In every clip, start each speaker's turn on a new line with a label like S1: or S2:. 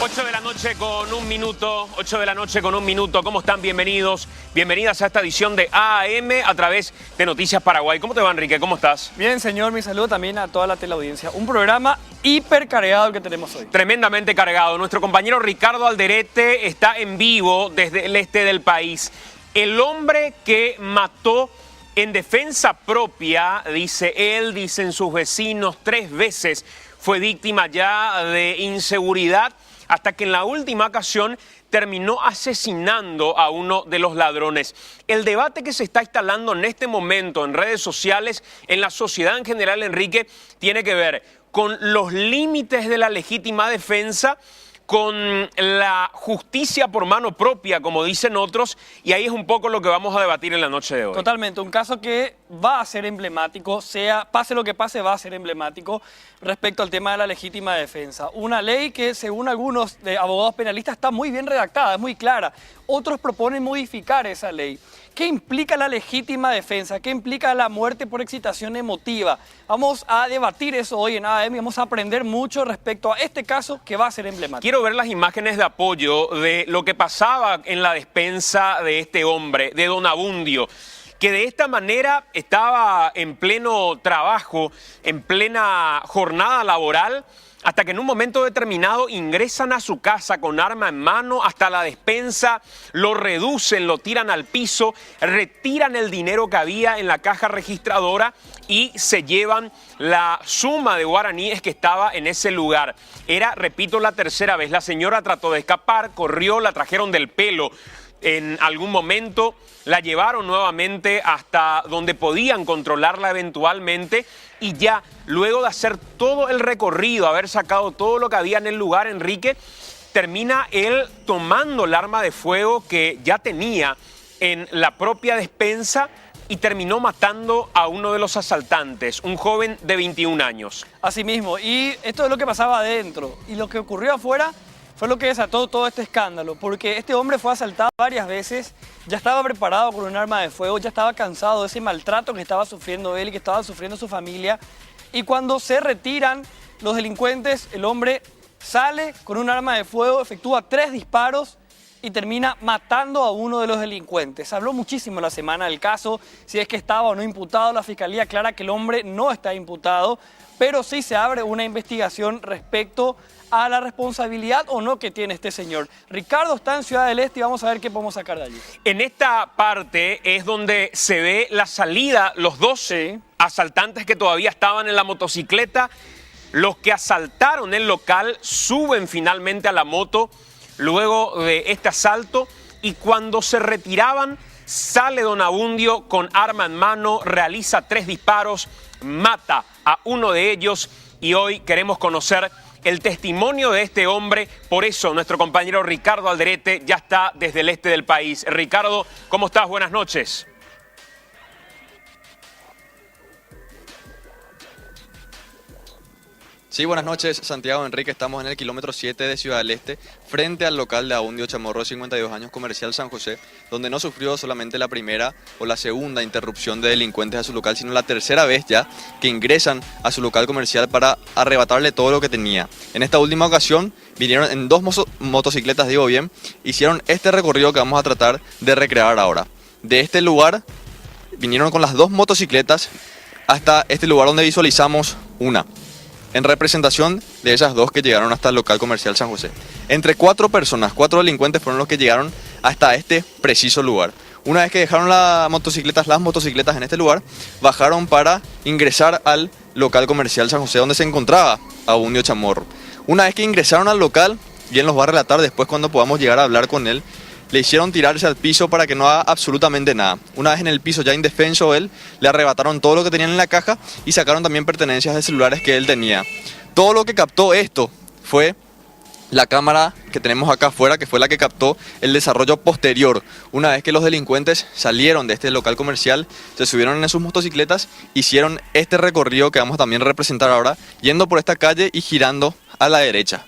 S1: 8 de la noche con un minuto, 8 de la noche con un minuto. ¿Cómo están? Bienvenidos, bienvenidas a esta edición de AM a través de Noticias Paraguay. ¿Cómo te va, Enrique? ¿Cómo estás?
S2: Bien, señor, mi saludo también a toda la teleaudiencia. Un programa hipercargado el que tenemos hoy.
S1: Tremendamente cargado. Nuestro compañero Ricardo Alderete está en vivo desde el este del país. El hombre que mató en defensa propia, dice él, dicen sus vecinos, 3 veces fue víctima ya de inseguridad, hasta que en la última ocasión terminó asesinando a uno de los ladrones. El debate que se está instalando en este momento en redes sociales, en la sociedad en general, Enrique, tiene que ver con los límites de la legítima defensa, con la justicia por mano propia, como dicen otros, y ahí es un poco lo que vamos a debatir en la noche de hoy.
S2: Totalmente, un caso que va a ser emblemático, pase lo que pase, va a ser emblemático respecto al tema de la legítima defensa. Una ley que, según algunos abogados penalistas, está muy bien redactada, es muy clara. Otros proponen modificar esa ley. ¿Qué implica la legítima defensa? ¿Qué implica la muerte por excitación emotiva? Vamos a debatir eso hoy en AM y vamos a aprender mucho respecto a este caso que va a ser emblemático.
S1: Quiero ver las imágenes de apoyo de lo que pasaba en la despensa de este hombre, de Don Abundio, que de esta manera estaba en pleno trabajo, en plena jornada laboral, hasta que en un momento determinado ingresan a su casa con arma en mano hasta la despensa, lo reducen, lo tiran al piso, retiran el dinero que había en la caja registradora y se llevan la suma de guaraníes que estaba en ese lugar. Era, repito, la tercera vez. La señora trató de escapar, corrió, la trajeron del pelo. En algún momento la llevaron nuevamente hasta donde podían controlarla eventualmente y ya luego de hacer todo el recorrido, haber sacado todo lo que había en el lugar, Enrique, termina él tomando el arma de fuego que ya tenía en la propia despensa y terminó matando a uno de los asaltantes, un joven de 21 años.
S2: Así mismo, y esto es lo que pasaba adentro y lo que ocurrió afuera fue lo que desató todo este escándalo, porque este hombre fue asaltado varias veces, ya estaba preparado con un arma de fuego, ya estaba cansado de ese maltrato que estaba sufriendo él y que estaba sufriendo su familia. Y cuando se retiran los delincuentes, el hombre sale con un arma de fuego, efectúa 3 disparos y termina matando a uno de los delincuentes. Se habló muchísimo la semana del caso, si es que estaba o no imputado. La fiscalía aclara que el hombre no está imputado, pero sí se abre una investigación respecto a la responsabilidad o no que tiene este señor. Ricardo está en Ciudad del Este y vamos a ver qué podemos sacar de allí.
S1: En esta parte es donde se ve la salida, los 12 asaltantes que todavía estaban en la motocicleta. Los que asaltaron el local suben finalmente a la moto luego de este asalto y cuando se retiraban sale Don Abundio con arma en mano, realiza 3 disparos, mata a uno de ellos y hoy queremos conocer el testimonio de este hombre. Por eso nuestro compañero Ricardo Alderete ya está desde el este del país. Ricardo, ¿cómo estás? Buenas noches.
S3: Sí, buenas noches, Santiago, Enrique. Estamos en el kilómetro 7 de Ciudad del Este, frente al local de Abundio Chamorro, 52 años, Comercial San José, donde no sufrió solamente la primera o la segunda interrupción de delincuentes a su local, sino la tercera vez ya que ingresan a su local comercial para arrebatarle todo lo que tenía. En esta última ocasión vinieron en 2 motocicletas, digo bien, hicieron este recorrido que vamos a tratar de recrear ahora. De este lugar vinieron con las 2 motocicletas hasta este lugar donde visualizamos una, en representación de esas 2 que llegaron hasta el local comercial San José. Entre 4 personas, 4 delincuentes fueron los que llegaron hasta este preciso lugar. Una vez que dejaron las motocicletas en este lugar, bajaron para ingresar al local comercial San José, donde se encontraba Abundio Chamorro. Una vez que ingresaron al local, y él nos va a relatar después cuando podamos llegar a hablar con él, le hicieron tirarse al piso para que no haga absolutamente nada. Una vez en el piso, ya indefenso él, le arrebataron todo lo que tenían en la caja y sacaron también pertenencias de celulares que él tenía. Todo lo que captó esto fue la cámara que tenemos acá afuera, que fue la que captó el desarrollo posterior. Una vez que los delincuentes salieron de este local comercial, se subieron en sus motocicletas, hicieron este recorrido que vamos a también representar ahora, yendo por esta calle y girando a la derecha.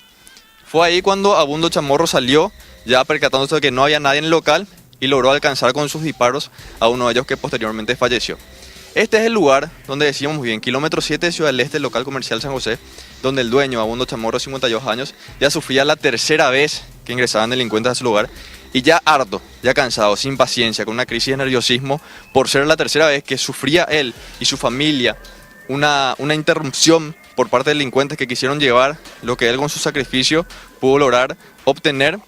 S3: Fue ahí cuando Abundio Chamorro salió, ya percatándose de que no había nadie en el local, y logró alcanzar con sus disparos a uno de ellos que posteriormente falleció. Este es el lugar donde decíamos muy bien, kilómetro 7 de Ciudad del Este, el local comercial San José, donde el dueño, Abundo Chamorro, 52 años, ya sufría la tercera vez que ingresaban delincuentes a su lugar y ya harto, ya cansado, sin paciencia, con una crisis de nerviosismo por ser la tercera vez que sufría él y su familia una interrupción por parte de delincuentes que quisieron llevar lo que él con su sacrificio pudo lograr obtener,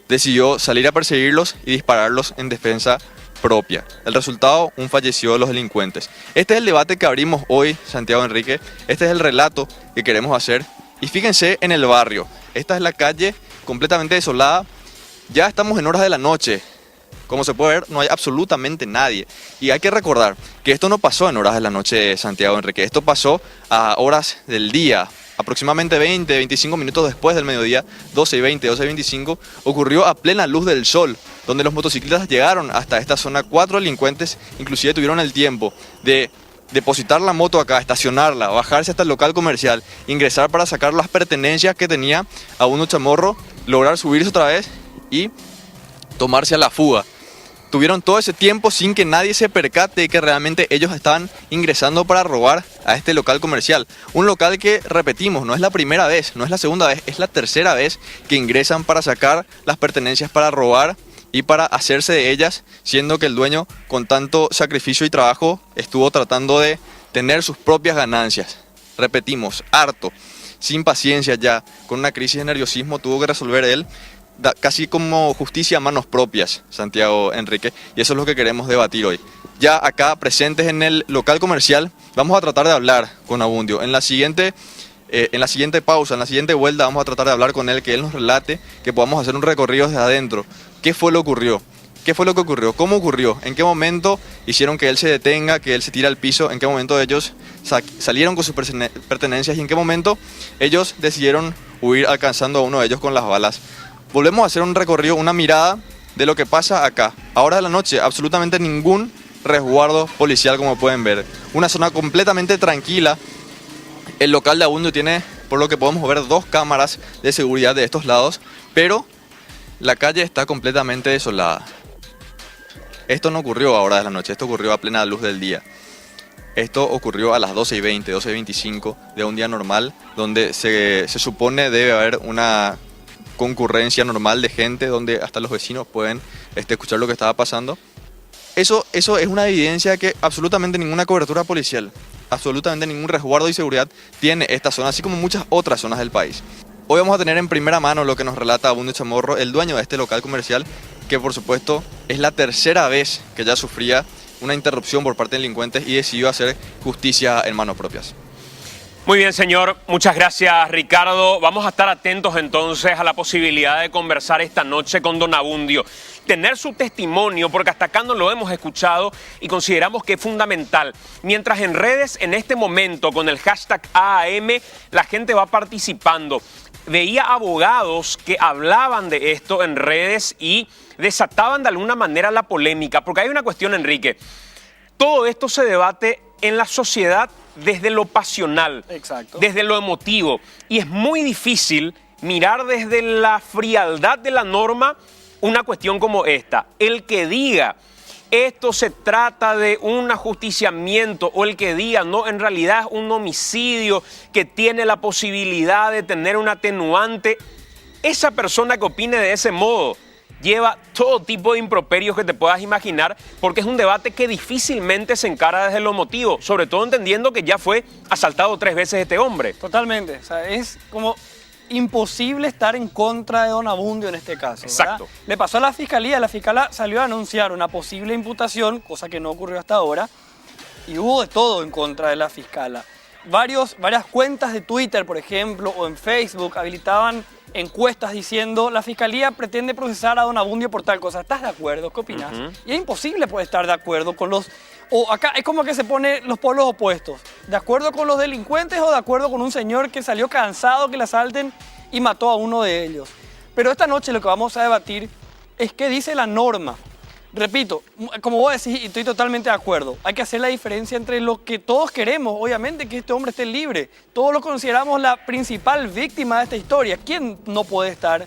S3: decidió salir a perseguirlos y dispararlos en defensa propia. El resultado, un fallecido de los delincuentes. Este es el debate que abrimos hoy, Santiago Enrique. Este es el relato que queremos hacer. Y fíjense en el barrio. Esta es la calle completamente desolada. Ya estamos en horas de la noche. Como se puede ver, no hay absolutamente nadie. Y hay que recordar que esto no pasó en horas de la noche, Santiago Enrique. Esto pasó a horas del día. Aproximadamente 20, 25 minutos después del mediodía, 12:20, 12:25, ocurrió a plena luz del sol, donde los motociclistas llegaron hasta esta zona. 4 delincuentes inclusive tuvieron el tiempo de depositar la moto acá, estacionarla, bajarse hasta el local comercial, ingresar para sacar las pertenencias que tenía Abundo Chamorro, lograr subirse otra vez y tomarse a la fuga. Tuvieron todo ese tiempo sin que nadie se percate de que realmente ellos estaban ingresando para robar a este local comercial. Un local que, repetimos, no es la primera vez, no es la segunda vez, es la tercera vez que ingresan para sacar las pertenencias para robar y para hacerse de ellas, siendo que el dueño, con tanto sacrificio y trabajo, estuvo tratando de tener sus propias ganancias. Repetimos, harto, sin paciencia ya, con una crisis de nerviosismo, tuvo que resolver él, casi como justicia a manos propias, Santiago Enrique, y eso es lo que queremos debatir hoy. Ya acá presentes en el local comercial, vamos a tratar de hablar con Abundio. En la siguiente pausa, en la siguiente vuelta, vamos a tratar de hablar con él, que él nos relate, que podamos hacer un recorrido desde adentro. ¿Qué fue lo que ocurrió? ¿Qué fue lo que ocurrió? ¿Cómo ocurrió? ¿En qué momento hicieron que él se detenga, que él se tire al piso? ¿En qué momento ellos salieron con sus pertenencias? ¿Y en qué momento ellos decidieron huir alcanzando a uno de ellos con las balas? Volvemos a hacer un recorrido, una mirada de lo que pasa acá. Ahora de la noche, absolutamente ningún resguardo policial, como pueden ver. Una zona completamente tranquila. El local de Abundio tiene, por lo que podemos ver, 2 cámaras de seguridad de estos lados, pero la calle está completamente desolada. Esto no ocurrió ahora de la noche, esto ocurrió a plena luz del día. Esto ocurrió a las 12:20, 12:25 de un día normal, donde se supone debe haber una concurrencia normal de gente, donde hasta los vecinos pueden escuchar lo que estaba pasando. Eso es una evidencia que absolutamente ninguna cobertura policial, absolutamente ningún resguardo y seguridad tiene esta zona, así como muchas otras zonas del país. Hoy vamos a tener en primera mano lo que nos relata Abundo Chamorro, el dueño de este local comercial, que por supuesto es la tercera vez que ya sufría una interrupción por parte de delincuentes y decidió hacer justicia en manos propias.
S1: Muy bien, señor. Muchas gracias, Ricardo. Vamos a estar atentos entonces a la posibilidad de conversar esta noche con don Abundio. Tener su testimonio, porque hasta acá no lo hemos escuchado y consideramos que es fundamental. Mientras en redes, en este momento, con el hashtag AAM, la gente va participando. Veía abogados que hablaban de esto en redes y desataban de alguna manera la polémica, porque hay una cuestión, Enrique. Todo esto se debate en la sociedad desde lo pasional,
S2: exacto,
S1: desde lo emotivo. Y es muy difícil mirar desde la frialdad de la norma una cuestión como esta. El que diga esto se trata de un ajusticiamiento o el que diga no, en realidad es un homicidio que tiene la posibilidad de tener un atenuante, esa persona que opine de ese modo lleva todo tipo de improperios que te puedas imaginar, porque es un debate que difícilmente se encara desde lo emotivo, sobre todo entendiendo que ya fue asaltado 3 veces este hombre.
S2: Totalmente, o sea, es como imposible estar en contra de don Abundio en este caso.
S1: Exacto.
S2: ¿Verdad? Le pasó a la fiscalía salió a anunciar una posible imputación, cosa que no ocurrió hasta ahora, y hubo de todo en contra de la fiscala. Varias cuentas de Twitter, por ejemplo, o en Facebook habilitaban encuestas diciendo la fiscalía pretende procesar a don Abundio por tal cosa. ¿Estás de acuerdo? ¿Qué opinas? Y es imposible poder estar de acuerdo con los... O acá es como que se pone los polos opuestos. ¿De acuerdo con los delincuentes o de acuerdo con un señor que salió cansado que le asalten y mató a uno de ellos? Pero esta noche lo que vamos a debatir es qué dice la norma. Repito, como vos decís, y estoy totalmente de acuerdo, hay que hacer la diferencia entre lo que todos queremos, obviamente, que este hombre esté libre. Todos lo consideramos la principal víctima de esta historia. ¿Quién no puede estar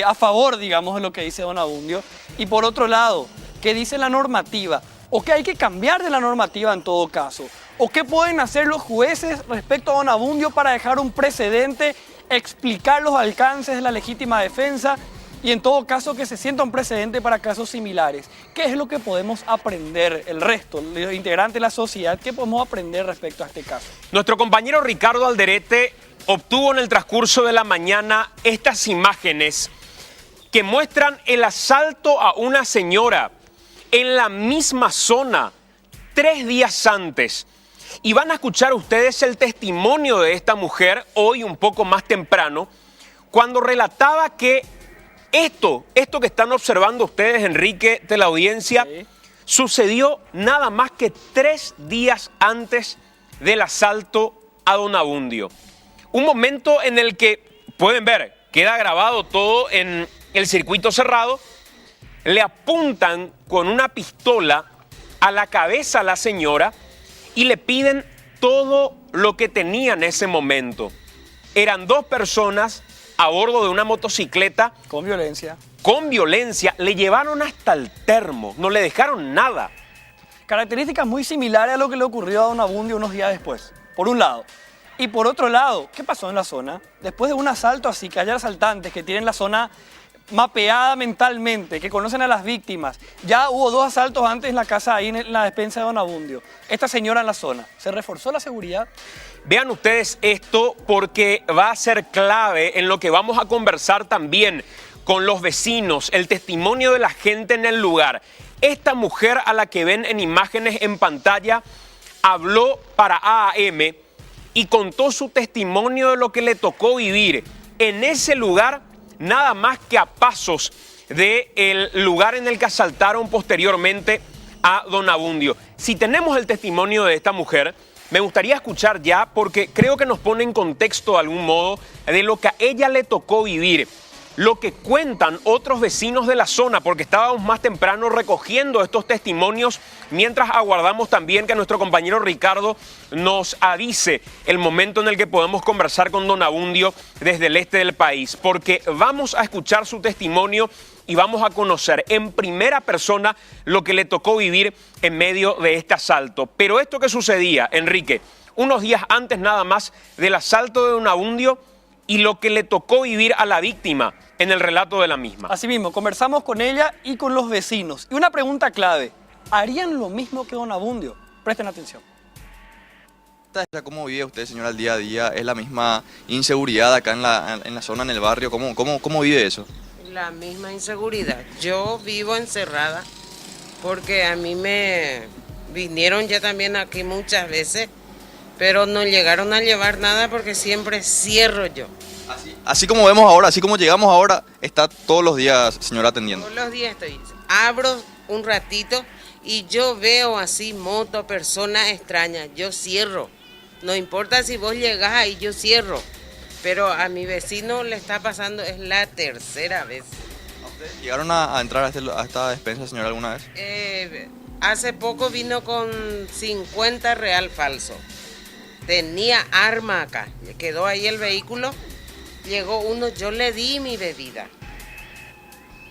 S2: a favor, digamos, de lo que dice don Abundio? Y por otro lado, ¿qué dice la normativa? ¿O qué hay que cambiar de la normativa en todo caso? ¿O qué pueden hacer los jueces respecto a don Abundio para dejar un precedente, explicar los alcances de la legítima defensa y en todo caso que se sienta un precedente para casos similares? ¿Qué es lo que podemos aprender el resto, los integrantes de la sociedad, qué podemos aprender respecto a este caso?
S1: Nuestro compañero Ricardo Alderete obtuvo en el transcurso de la mañana estas imágenes que muestran el asalto a una señora en la misma zona 3 días antes. Y van a escuchar ustedes el testimonio de esta mujer hoy un poco más temprano, cuando relataba que esto que están observando ustedes, Enrique, de la audiencia,
S2: Sí,
S1: sucedió nada más que 3 días antes del asalto a don Abundio. Un momento en el que, pueden ver, queda grabado todo en el circuito cerrado, le apuntan con una pistola a la cabeza a la señora y le piden todo lo que tenía en ese momento. Eran 2 personas a bordo de una motocicleta
S2: con violencia.
S1: con violencia, le llevaron hasta el termo, no le dejaron nada.
S2: Características muy similares a lo que le ocurrió a don Abundio unos días después, por un lado. Y por otro lado, ¿qué pasó en la zona? Después de un asalto así, que haya asaltantes que tienen la zona mapeada mentalmente, que conocen a las víctimas. Ya hubo 2 asaltos antes en la casa ahí en la despensa de don Abundio. Esta señora en la zona. ¿Se reforzó la seguridad?
S1: Vean ustedes esto porque va a ser clave en lo que vamos a conversar también con los vecinos, el testimonio de la gente en el lugar. Esta mujer a la que ven en imágenes en pantalla habló para AAM y contó su testimonio de lo que le tocó vivir en ese lugar, nada más que a pasos del lugar en el que asaltaron posteriormente a don Abundio. Si tenemos el testimonio de esta mujer, me gustaría escuchar ya porque creo que nos pone en contexto de algún modo de lo que a ella le tocó vivir. Lo que cuentan otros vecinos de la zona, porque estábamos más temprano recogiendo estos testimonios mientras aguardamos también que nuestro compañero Ricardo nos avise el momento en el que podemos conversar con don Abundio desde el este del país, porque vamos a escuchar su testimonio y vamos a conocer en primera persona lo que le tocó vivir en medio de este asalto. Pero esto que sucedía, Enrique, unos días antes nada más del asalto de don Abundio, y lo que le tocó vivir a la víctima en el relato de la misma.
S2: Asimismo, conversamos con ella y con los vecinos. Y una pregunta clave, ¿harían lo mismo que don Abundio? Presten atención.
S3: ¿Cómo vive usted, señora, al día a día? ¿Es la misma inseguridad acá en la zona, en el barrio? ¿Cómo vive eso?
S4: La misma inseguridad. Yo vivo encerrada porque a mí me vinieron ya también aquí muchas veces, pero no llegaron a llevar nada porque siempre cierro yo.
S3: Así como vemos ahora, así como llegamos ahora, está todos los días, señora, atendiendo.
S4: Todos los días estoy. Abro un ratito y yo veo así moto, personas extrañas. Yo cierro. No importa si vos llegás ahí, yo cierro. Pero a mi vecino le está pasando, es la 3ª vez.
S3: ¿Llegaron a entrar a esta despensa, señora, alguna vez?
S4: Hace poco vino con 50 real falso. Tenía arma acá. Quedó ahí el vehículo. Llegó uno, yo le di mi bebida.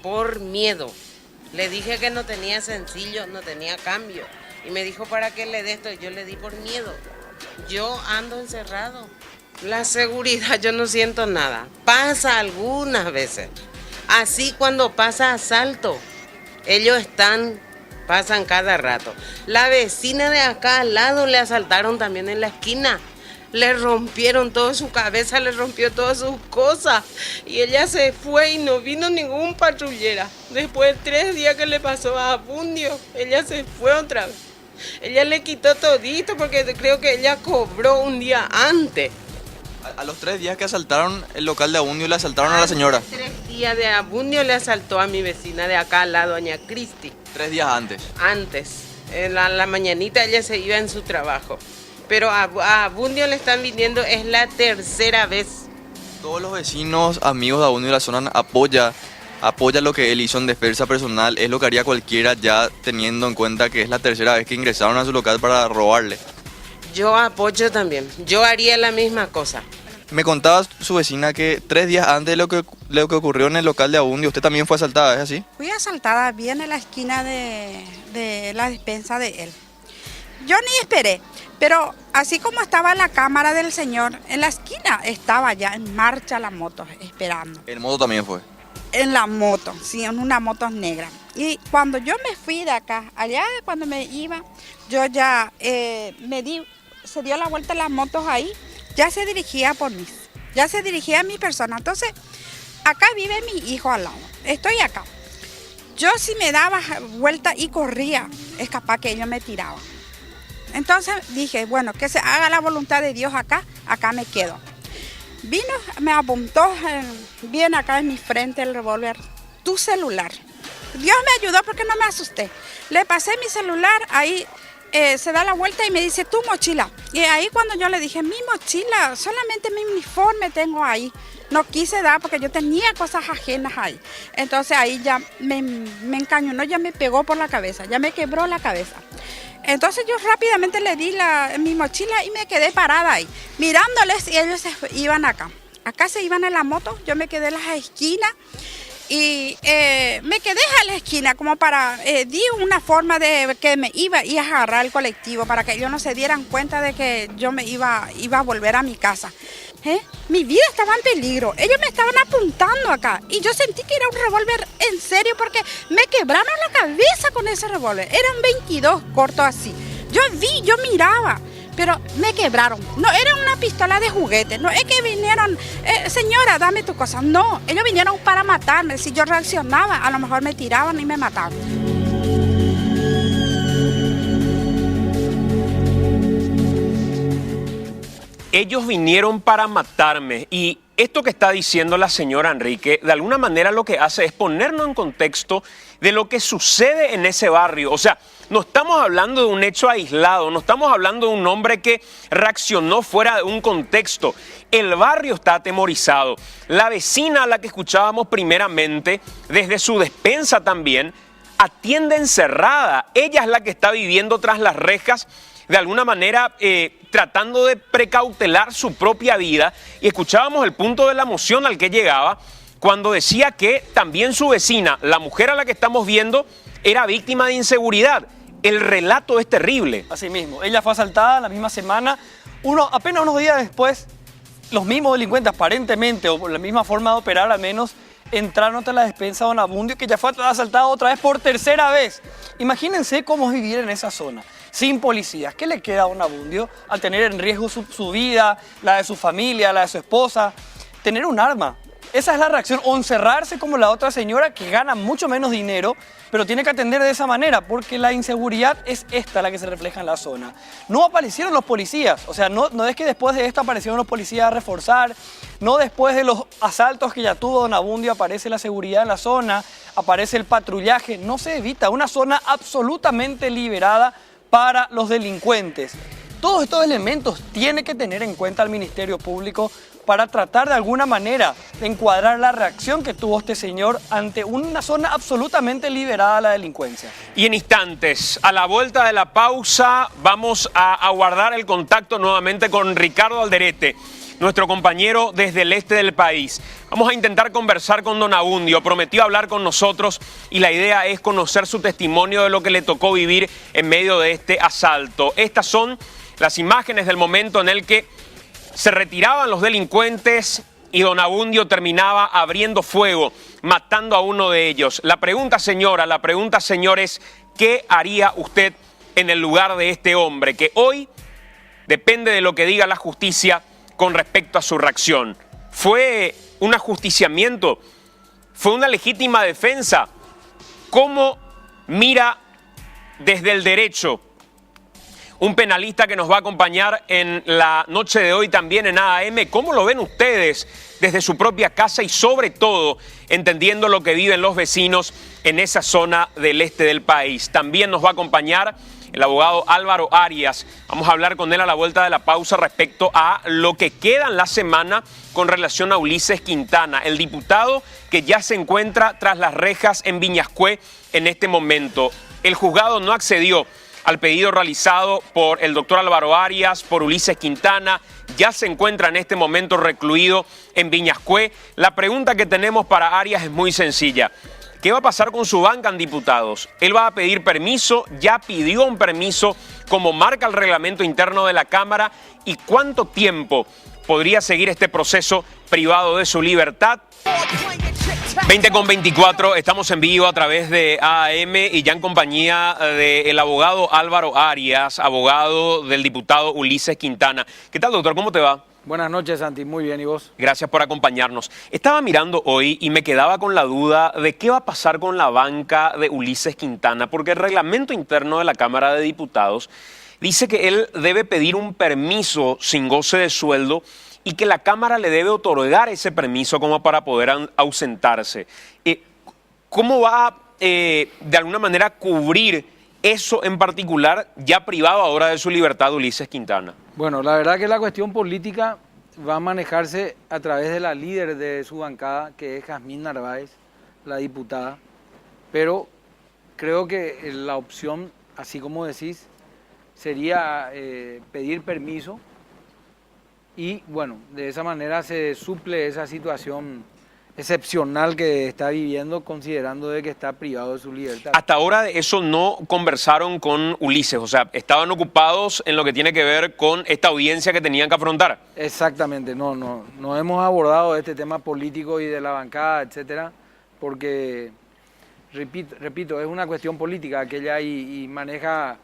S4: Por miedo. Le dije que no tenía sencillo, no tenía cambio. Y me dijo, ¿para qué le dé esto? Yo le di por miedo. Yo ando encerrado. La seguridad, yo no siento nada. Pasa algunas veces. Así cuando pasa asalto, ellos pasan cada rato. La vecina de acá al lado le asaltaron también en la esquina. Le rompieron toda su cabeza, le rompió todas sus cosas. Y ella se fue y no vino ningún patrullera. Después de 3 días que le pasó a Abundio, ella se fue otra vez. Ella le quitó todito porque creo que ella cobró un día antes.
S3: A los 3 días que asaltaron el local de Abundio, le asaltaron a la señora.
S4: 3 días de Abundio le asaltó a mi vecina de acá al lado, doña Cristi.
S3: 3 días antes.
S4: Antes, en la mañanita ella se iba en su trabajo. Pero a Abundio le están viniendo, es la 3ª vez.
S3: Todos los vecinos, amigos de Abundio de la zona apoya lo que él hizo en defensa personal. Es lo que haría cualquiera ya teniendo en cuenta que es la 3ª vez que ingresaron a su local para robarle.
S4: Yo apoyo también, yo haría la misma cosa.
S3: Me contaba su vecina que 3 días antes de lo que ocurrió en el local de Abundio, usted también fue asaltada, ¿es así?
S5: Fui asaltada bien en la esquina de la despensa de él. Yo ni esperé, pero así como estaba la cámara del señor, en la esquina estaba ya en marcha la moto, esperando.
S3: El moto también fue.
S5: En la moto, sí, en una moto negra. Y cuando yo me fui de acá, allá cuando me iba, yo ya se dio la vuelta las motos ahí, ya se dirigía por mí, ya se dirigía a mi persona. Entonces, acá vive mi hijo al lado, estoy acá. Yo si me daba vuelta y corría, es capaz que ellos me tiraban. Entonces dije, bueno, que se haga la voluntad de Dios acá me quedo. Vino, me apuntó bien acá en mi frente el revólver, tu celular. Dios me ayudó porque no me asusté. Le pasé mi celular, ahí se da la vuelta y me dice, tu mochila. Y ahí cuando yo le dije, mi mochila, solamente mi uniforme tengo ahí. No quise dar porque yo tenía cosas ajenas ahí. Entonces ahí ya me encañonó, ya me pegó por la cabeza, ya me quebró la cabeza. Entonces yo rápidamente le di mi mochila y me quedé parada ahí, mirándoles y ellos se iban acá. Acá se iban en la moto, yo me quedé en las esquinas y me quedé a la esquina como di una forma de que me iba a agarrar el colectivo para que ellos no se dieran cuenta de que yo me iba a volver a mi casa. Mi vida estaba en peligro, ellos me estaban apuntando acá y yo sentí que era un revólver en serio porque me quebraron la cabeza con ese revólver, eran 22 cortos así, yo miraba, pero me quebraron, no era una pistola de juguete, no es que vinieron, señora dame tu cosa, no, ellos vinieron para matarme, si yo reaccionaba a lo mejor me tiraban y me mataban.
S1: Ellos vinieron para matarme y esto que está diciendo la señora Enrique, de alguna manera lo que hace es ponernos en contexto de lo que sucede en ese barrio. O sea, no estamos hablando de un hecho aislado, no estamos hablando de un hombre que reaccionó fuera de un contexto. El barrio está atemorizado. La vecina a la que escuchábamos primeramente, desde su despensa también, atiende encerrada. Ella es la que está viviendo tras las rejas, de alguna manera tratando de precautelar su propia vida, y escuchábamos el punto de la emoción al que llegaba cuando decía que también su vecina, la mujer a la que estamos viendo, era víctima de inseguridad. El relato es terrible.
S2: Así mismo, ella fue asaltada la misma semana, apenas unos días después, los mismos delincuentes aparentemente, o por la misma forma de operar al menos, entraron hasta la despensa de Don Abundio, que ya fue asaltada otra vez por tercera vez. Imagínense cómo es vivir en esa zona, sin policías. ¿Qué le queda a Don Abundio al tener en riesgo su vida, la de su familia, la de su esposa? Tener un arma. Esa es la reacción, o encerrarse como la otra señora que gana mucho menos dinero, pero tiene que atender de esa manera, porque la inseguridad es esta la que se refleja en la zona. No aparecieron los policías, o sea, no es que después de esto aparecieron los policías a reforzar, no después de los asaltos que ya tuvo Don Abundio aparece la seguridad en la zona, aparece el patrullaje, no se evita, una zona absolutamente liberada para los delincuentes. Todos estos elementos tiene que tener en cuenta el Ministerio Público para tratar de alguna manera de encuadrar la reacción que tuvo este señor ante una zona absolutamente liberada de la delincuencia.
S1: Y en instantes, a la vuelta de la pausa, vamos a guardar el contacto nuevamente con Ricardo Alderete, nuestro compañero desde el este del país. Vamos a intentar conversar con Don Abundio, prometió hablar con nosotros y la idea es conocer su testimonio de lo que le tocó vivir en medio de este asalto. Estas son las imágenes del momento en el que se retiraban los delincuentes y Don Abundio terminaba abriendo fuego, matando a uno de ellos. La pregunta, señora, es, ¿qué haría usted en el lugar de este hombre que hoy depende de lo que diga la justicia con respecto a su reacción? ¿Fue un ajusticiamiento? ¿Fue una legítima defensa? ¿Cómo mira desde el derecho un penalista que nos va a acompañar en la noche de hoy también en AAM? ¿Cómo lo ven ustedes desde su propia casa y sobre todo entendiendo lo que viven los vecinos en esa zona del este del país? También nos va a acompañar el abogado Álvaro Arias. Vamos a hablar con él a la vuelta de la pausa respecto a lo que queda en la semana con relación a Ulises Quintana, el diputado que ya se encuentra tras las rejas en Viñascué en este momento. El juzgado no accedió al pedido realizado por el doctor Álvaro Arias, por Ulises Quintana. Ya se encuentra en este momento recluido en Viñascué. La pregunta que tenemos para Arias es muy sencilla. ¿Qué va a pasar con su banca en diputados? Él va a pedir permiso, ya pidió un permiso, como marca el reglamento interno de la Cámara, y cuánto tiempo podría seguir este proceso privado de su libertad. 20:24, estamos en vivo a través de AM y ya en compañía del abogado Álvaro Arias, abogado del diputado Ulises Quintana. ¿Qué tal, doctor? ¿Cómo te va?
S2: Buenas noches, Santi. Muy bien, ¿y vos?
S1: Gracias por acompañarnos. Estaba mirando hoy y me quedaba con la duda de qué va a pasar con la banca de Ulises Quintana, porque el reglamento interno de la Cámara de Diputados dice que él debe pedir un permiso sin goce de sueldo y que la Cámara le debe otorgar ese permiso como para poder ausentarse. ¿Cómo va de alguna manera cubrir eso en particular, ya privado ahora de su libertad, Ulises Quintana?
S2: Bueno, la verdad que la cuestión política va a manejarse a través de la líder de su bancada, que es Jazmín Narváez, la diputada, pero creo que la opción, así como decís, sería pedir permiso y, bueno, de esa manera se suple esa situación excepcional que está viviendo, considerando de que está privado de su libertad.
S1: Hasta ahora de eso no conversaron con Ulises, o sea, estaban ocupados en lo que tiene que ver con esta audiencia que tenían que afrontar.
S2: Exactamente, no hemos abordado este tema político y de la bancada, etcétera, porque, repito, es una cuestión política que ella y maneja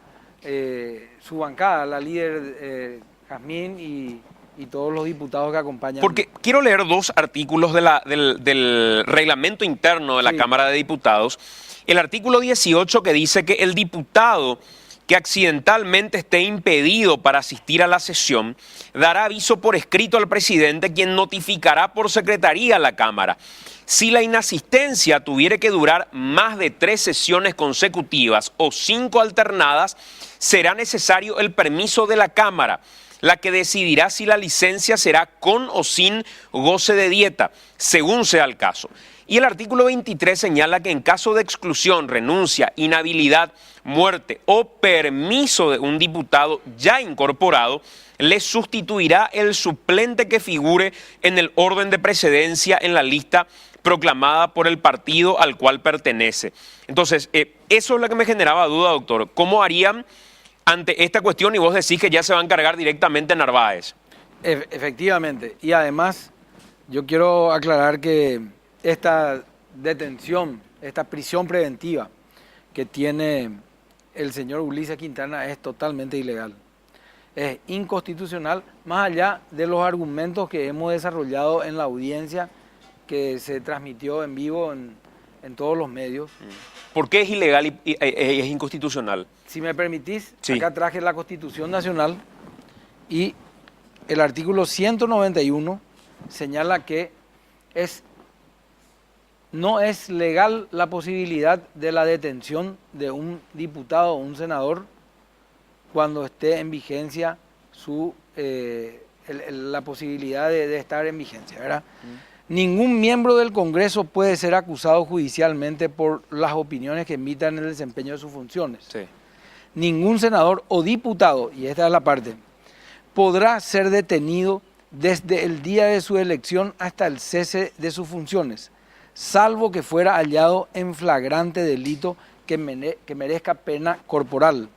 S2: su bancada, la líder Jazmín y todos los diputados que acompañan.
S1: Porque quiero leer dos artículos del reglamento interno de la Cámara de Diputados. El artículo 18 que dice que el diputado que accidentalmente esté impedido para asistir a la sesión dará aviso por escrito al presidente, quien notificará por secretaría a la Cámara. Si la inasistencia tuviera que durar más de 3 sesiones consecutivas o 5 alternadas, será necesario el permiso de la Cámara, la que decidirá si la licencia será con o sin goce de dieta, según sea el caso. Y el artículo 23 señala que en caso de exclusión, renuncia, inhabilidad, muerte o permiso de un diputado ya incorporado, le sustituirá el suplente que figure en el orden de precedencia en la lista proclamada por el partido al cual pertenece. Entonces, eso es lo que me generaba duda, doctor. ¿Cómo harían ante esta cuestión? Y vos decís que ya se va a encargar directamente Narváez.
S2: Efectivamente. Y además, yo quiero aclarar que esta detención, esta prisión preventiva que tiene el señor Ulises Quintana es totalmente ilegal. Es inconstitucional, más allá de los argumentos que hemos desarrollado en la audiencia que se transmitió en vivo en todos los medios.
S1: ¿Por qué es ilegal y es inconstitucional?
S2: Si me permitís, acá traje la Constitución Nacional y el artículo 191 señala que no es legal la posibilidad de la detención de un diputado o un senador cuando esté en vigencia la posibilidad de estar en vigencia, ¿verdad? Ningún miembro del Congreso puede ser acusado judicialmente por las opiniones que emitan en el desempeño de sus funciones.
S1: Sí.
S2: Ningún senador o diputado, y esta es la parte, podrá ser detenido desde el día de su elección hasta el cese de sus funciones, salvo que fuera hallado en flagrante delito que merezca pena corporal.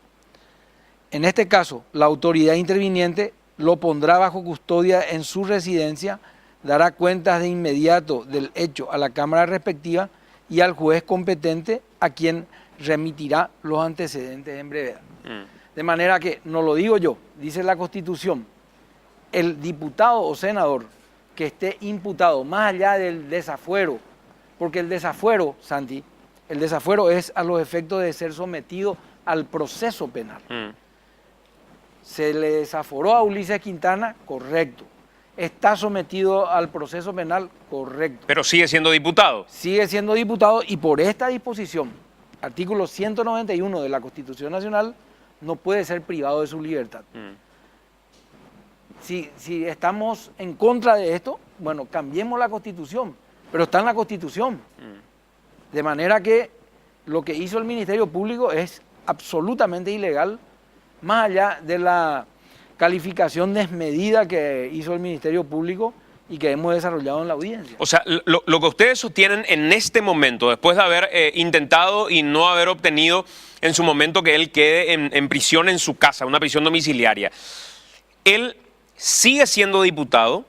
S2: En este caso, la autoridad interviniente lo pondrá bajo custodia en su residencia, dará cuentas de inmediato del hecho a la Cámara respectiva y al juez competente, a quien remitirá los antecedentes en brevedad. De manera que, no lo digo yo, dice la Constitución, el diputado o senador que esté imputado más allá del desafuero, porque el desafuero, Santi, el desafuero es a los efectos de ser sometido al proceso penal. Se le desaforó a Ulises Quintana, correcto. Está sometido al proceso penal, correcto.
S1: Pero sigue siendo diputado.
S2: Sigue siendo diputado y por esta disposición, artículo 191 de la Constitución Nacional, no puede ser privado de su libertad. Si estamos en contra de esto, bueno, cambiemos la Constitución, pero está en la Constitución. De manera que lo que hizo el Ministerio Público es
S6: absolutamente ilegal, más allá de la calificación desmedida que hizo el Ministerio Público y que hemos desarrollado en la audiencia.
S1: O sea, lo que ustedes sostienen en este momento, después de haber intentado y no haber obtenido en su momento que él quede en prisión en su casa, una prisión domiciliaria, él sigue siendo diputado,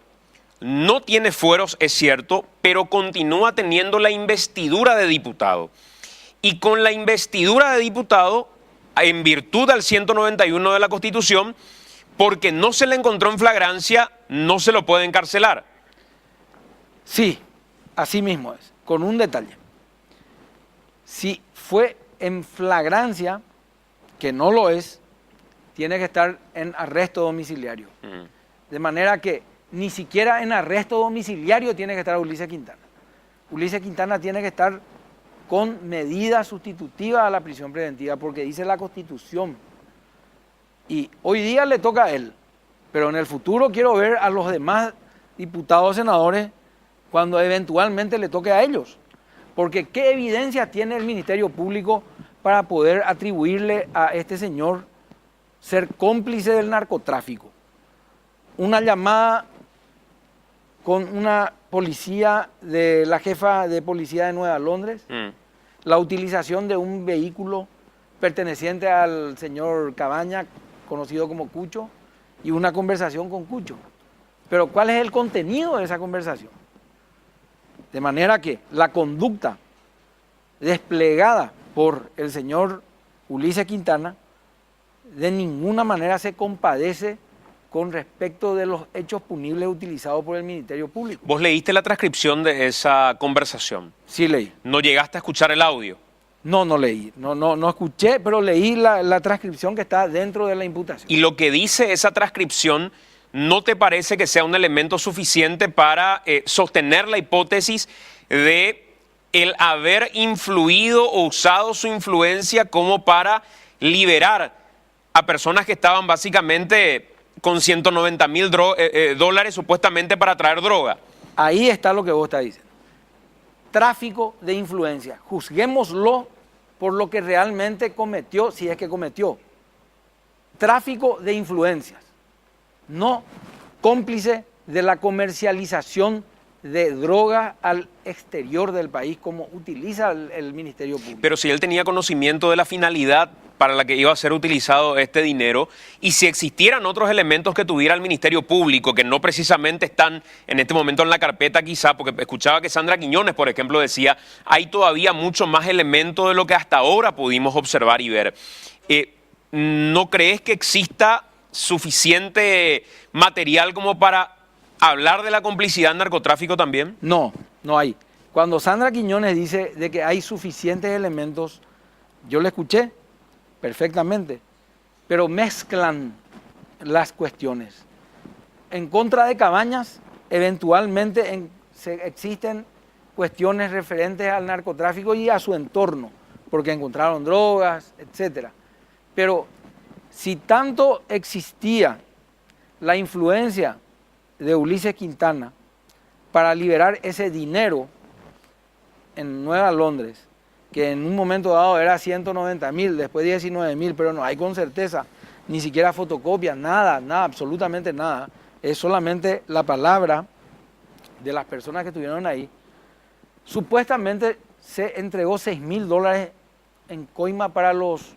S1: no tiene fueros, es cierto, pero continúa teniendo la investidura de diputado. Y con la investidura de diputado, en virtud del 191 de la Constitución, porque no se le encontró en flagrancia, no se lo puede encarcelar.
S6: Sí, así mismo es, con un detalle. Si fue en flagrancia, que no lo es, tiene que estar en arresto domiciliario. De manera que ni siquiera en arresto domiciliario tiene que estar Ulises Quintana. Ulises Quintana tiene que estar con medidas sustitutivas a la prisión preventiva, porque dice la Constitución. Y hoy día le toca a él, pero en el futuro quiero ver a los demás diputados, senadores, cuando eventualmente le toque a ellos. Porque ¿qué evidencia tiene el Ministerio Público para poder atribuirle a este señor ser cómplice del narcotráfico? Una llamada con una policía de la jefa de policía de Nueva Londres, la utilización de un vehículo perteneciente al señor Cabaña, conocido como Cucho, y una conversación con Cucho. Pero ¿cuál es el contenido de esa conversación? De manera que la conducta desplegada por el señor Ulises Quintana de ninguna manera se compadece con respecto de los hechos punibles utilizados por el Ministerio Público.
S1: ¿Vos leíste la transcripción de esa conversación?
S6: Sí leí.
S1: ¿No llegaste a escuchar el audio?
S6: No leí, no escuché, pero leí la transcripción que está dentro de la imputación.
S1: ¿Y lo que dice esa transcripción no te parece que sea un elemento suficiente para sostener la hipótesis de el haber influido o usado su influencia como para liberar a personas que estaban básicamente con $190,000 supuestamente para traer droga?
S6: Ahí está lo que vos estás diciendo. Tráfico de influencia. Juzguémoslo por lo que realmente cometió, si es que cometió. Tráfico de influencias. No cómplice de la comercialización de droga al exterior del país, como utiliza el Ministerio Público.
S1: Pero si él tenía conocimiento de la finalidad para la que iba a ser utilizado este dinero, y si existieran otros elementos que tuviera el Ministerio Público, que no precisamente están en este momento en la carpeta quizá, porque escuchaba que Sandra Quiñones, por ejemplo, decía, hay todavía mucho más elementos de lo que hasta ahora pudimos observar y ver. ¿No crees que exista suficiente material como para hablar de la complicidad en narcotráfico también?
S6: No hay. Cuando Sandra Quiñones dice de que hay suficientes elementos, yo le escuché perfectamente, pero mezclan las cuestiones. En contra de Cabañas, eventualmente existen cuestiones referentes al narcotráfico y a su entorno, porque encontraron drogas, etcétera. Pero si tanto existía la influencia de Ulises Quintana para liberar ese dinero en Nueva Londres, que en un momento dado era 190,000, después 19,000, pero no hay con certeza, ni siquiera fotocopias, nada, absolutamente nada. Es solamente la palabra de las personas que estuvieron ahí. Supuestamente se entregó $6,000 en coima para los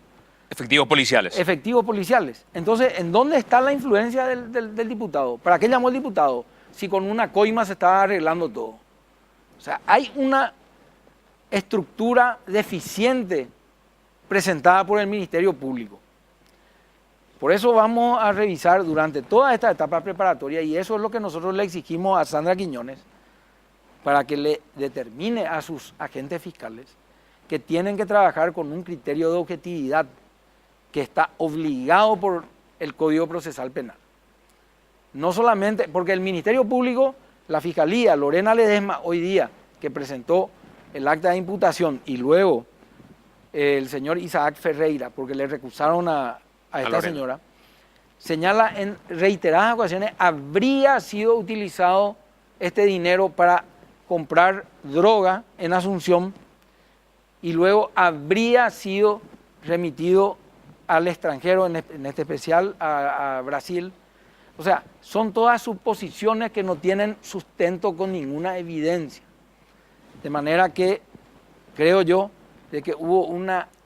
S1: efectivos policiales.
S6: Efectivos policiales. Entonces, ¿en dónde está la influencia del diputado? ¿Para qué llamó el diputado? Si con una coima se estaba arreglando todo. O sea, hay una estructura deficiente presentada por el Ministerio Público. Por eso vamos a revisar durante toda esta etapa preparatoria, y eso es lo que nosotros le exigimos a Sandra Quiñones, para que le determine a sus agentes fiscales que tienen que trabajar con un criterio de objetividad que está obligado por el Código Procesal Penal. No solamente, porque el Ministerio Público, la Fiscalía, Lorena Ledesma, hoy día, que presentó el acta de imputación, y luego el señor Isaac Ferreira, porque le recusaron a esta señora, señala en reiteradas ocasiones, habría sido utilizado este dinero para comprar droga en Asunción, y luego habría sido remitido al extranjero, en este especial a Brasil. O sea, son todas suposiciones que no tienen sustento con ninguna evidencia. De manera que creo yo de que hubo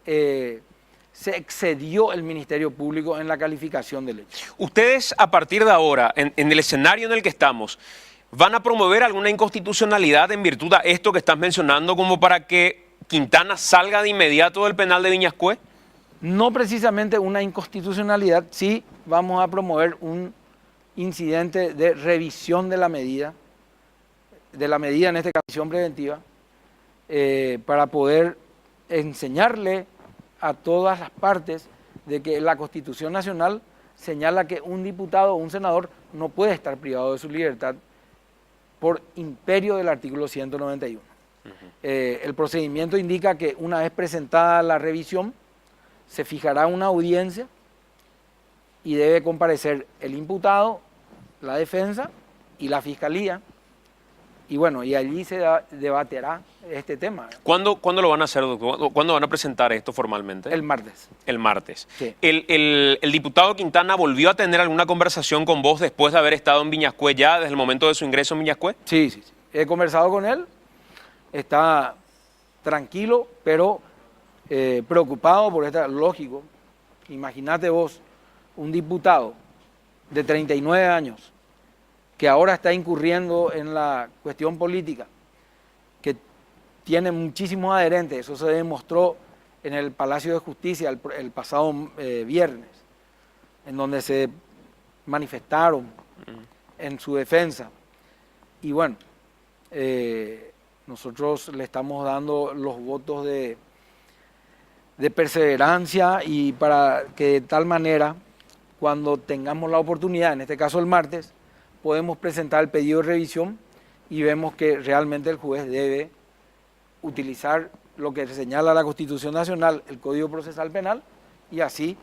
S6: se excedió el Ministerio Público en la calificación del hecho.
S1: Ustedes, a partir de ahora, en el escenario en el que estamos, ¿van a promover alguna inconstitucionalidad en virtud a esto que estás mencionando, como para que Quintana salga de inmediato del penal de Viñascué?
S6: No precisamente una inconstitucionalidad, sí vamos a promover un incidente de revisión de la medida en esta prisión preventiva, para poder enseñarle a todas las partes de que la Constitución Nacional señala que un diputado o un senador no puede estar privado de su libertad por imperio del artículo 191. El procedimiento indica que una vez presentada la revisión, se fijará una audiencia y debe comparecer el imputado, la defensa y la fiscalía. Y bueno, y allí se debatirá este tema.
S1: ¿Cuándo lo van a hacer, doctor? ¿Cuándo van a presentar esto formalmente?
S6: El martes.
S1: El martes.
S6: Sí.
S1: ¿El diputado Quintana volvió a tener alguna conversación con vos después de haber estado en Viñascué ya, desde el momento de su ingreso en Viñascué?
S6: Sí, sí, sí. He conversado con él, está tranquilo, pero preocupado por esta, lógico. Imagínate vos, un diputado de 39 años, que ahora está incurriendo en la cuestión política, que tiene muchísimos adherentes, eso se demostró en el Palacio de Justicia el pasado viernes, en donde se manifestaron en su defensa. Y bueno, nosotros le estamos dando los votos de perseverancia, y para que de tal manera, cuando tengamos la oportunidad, en este caso el martes, podemos presentar el pedido de revisión y vemos que realmente el juez debe utilizar lo que señala la Constitución Nacional, el Código Procesal Penal, y así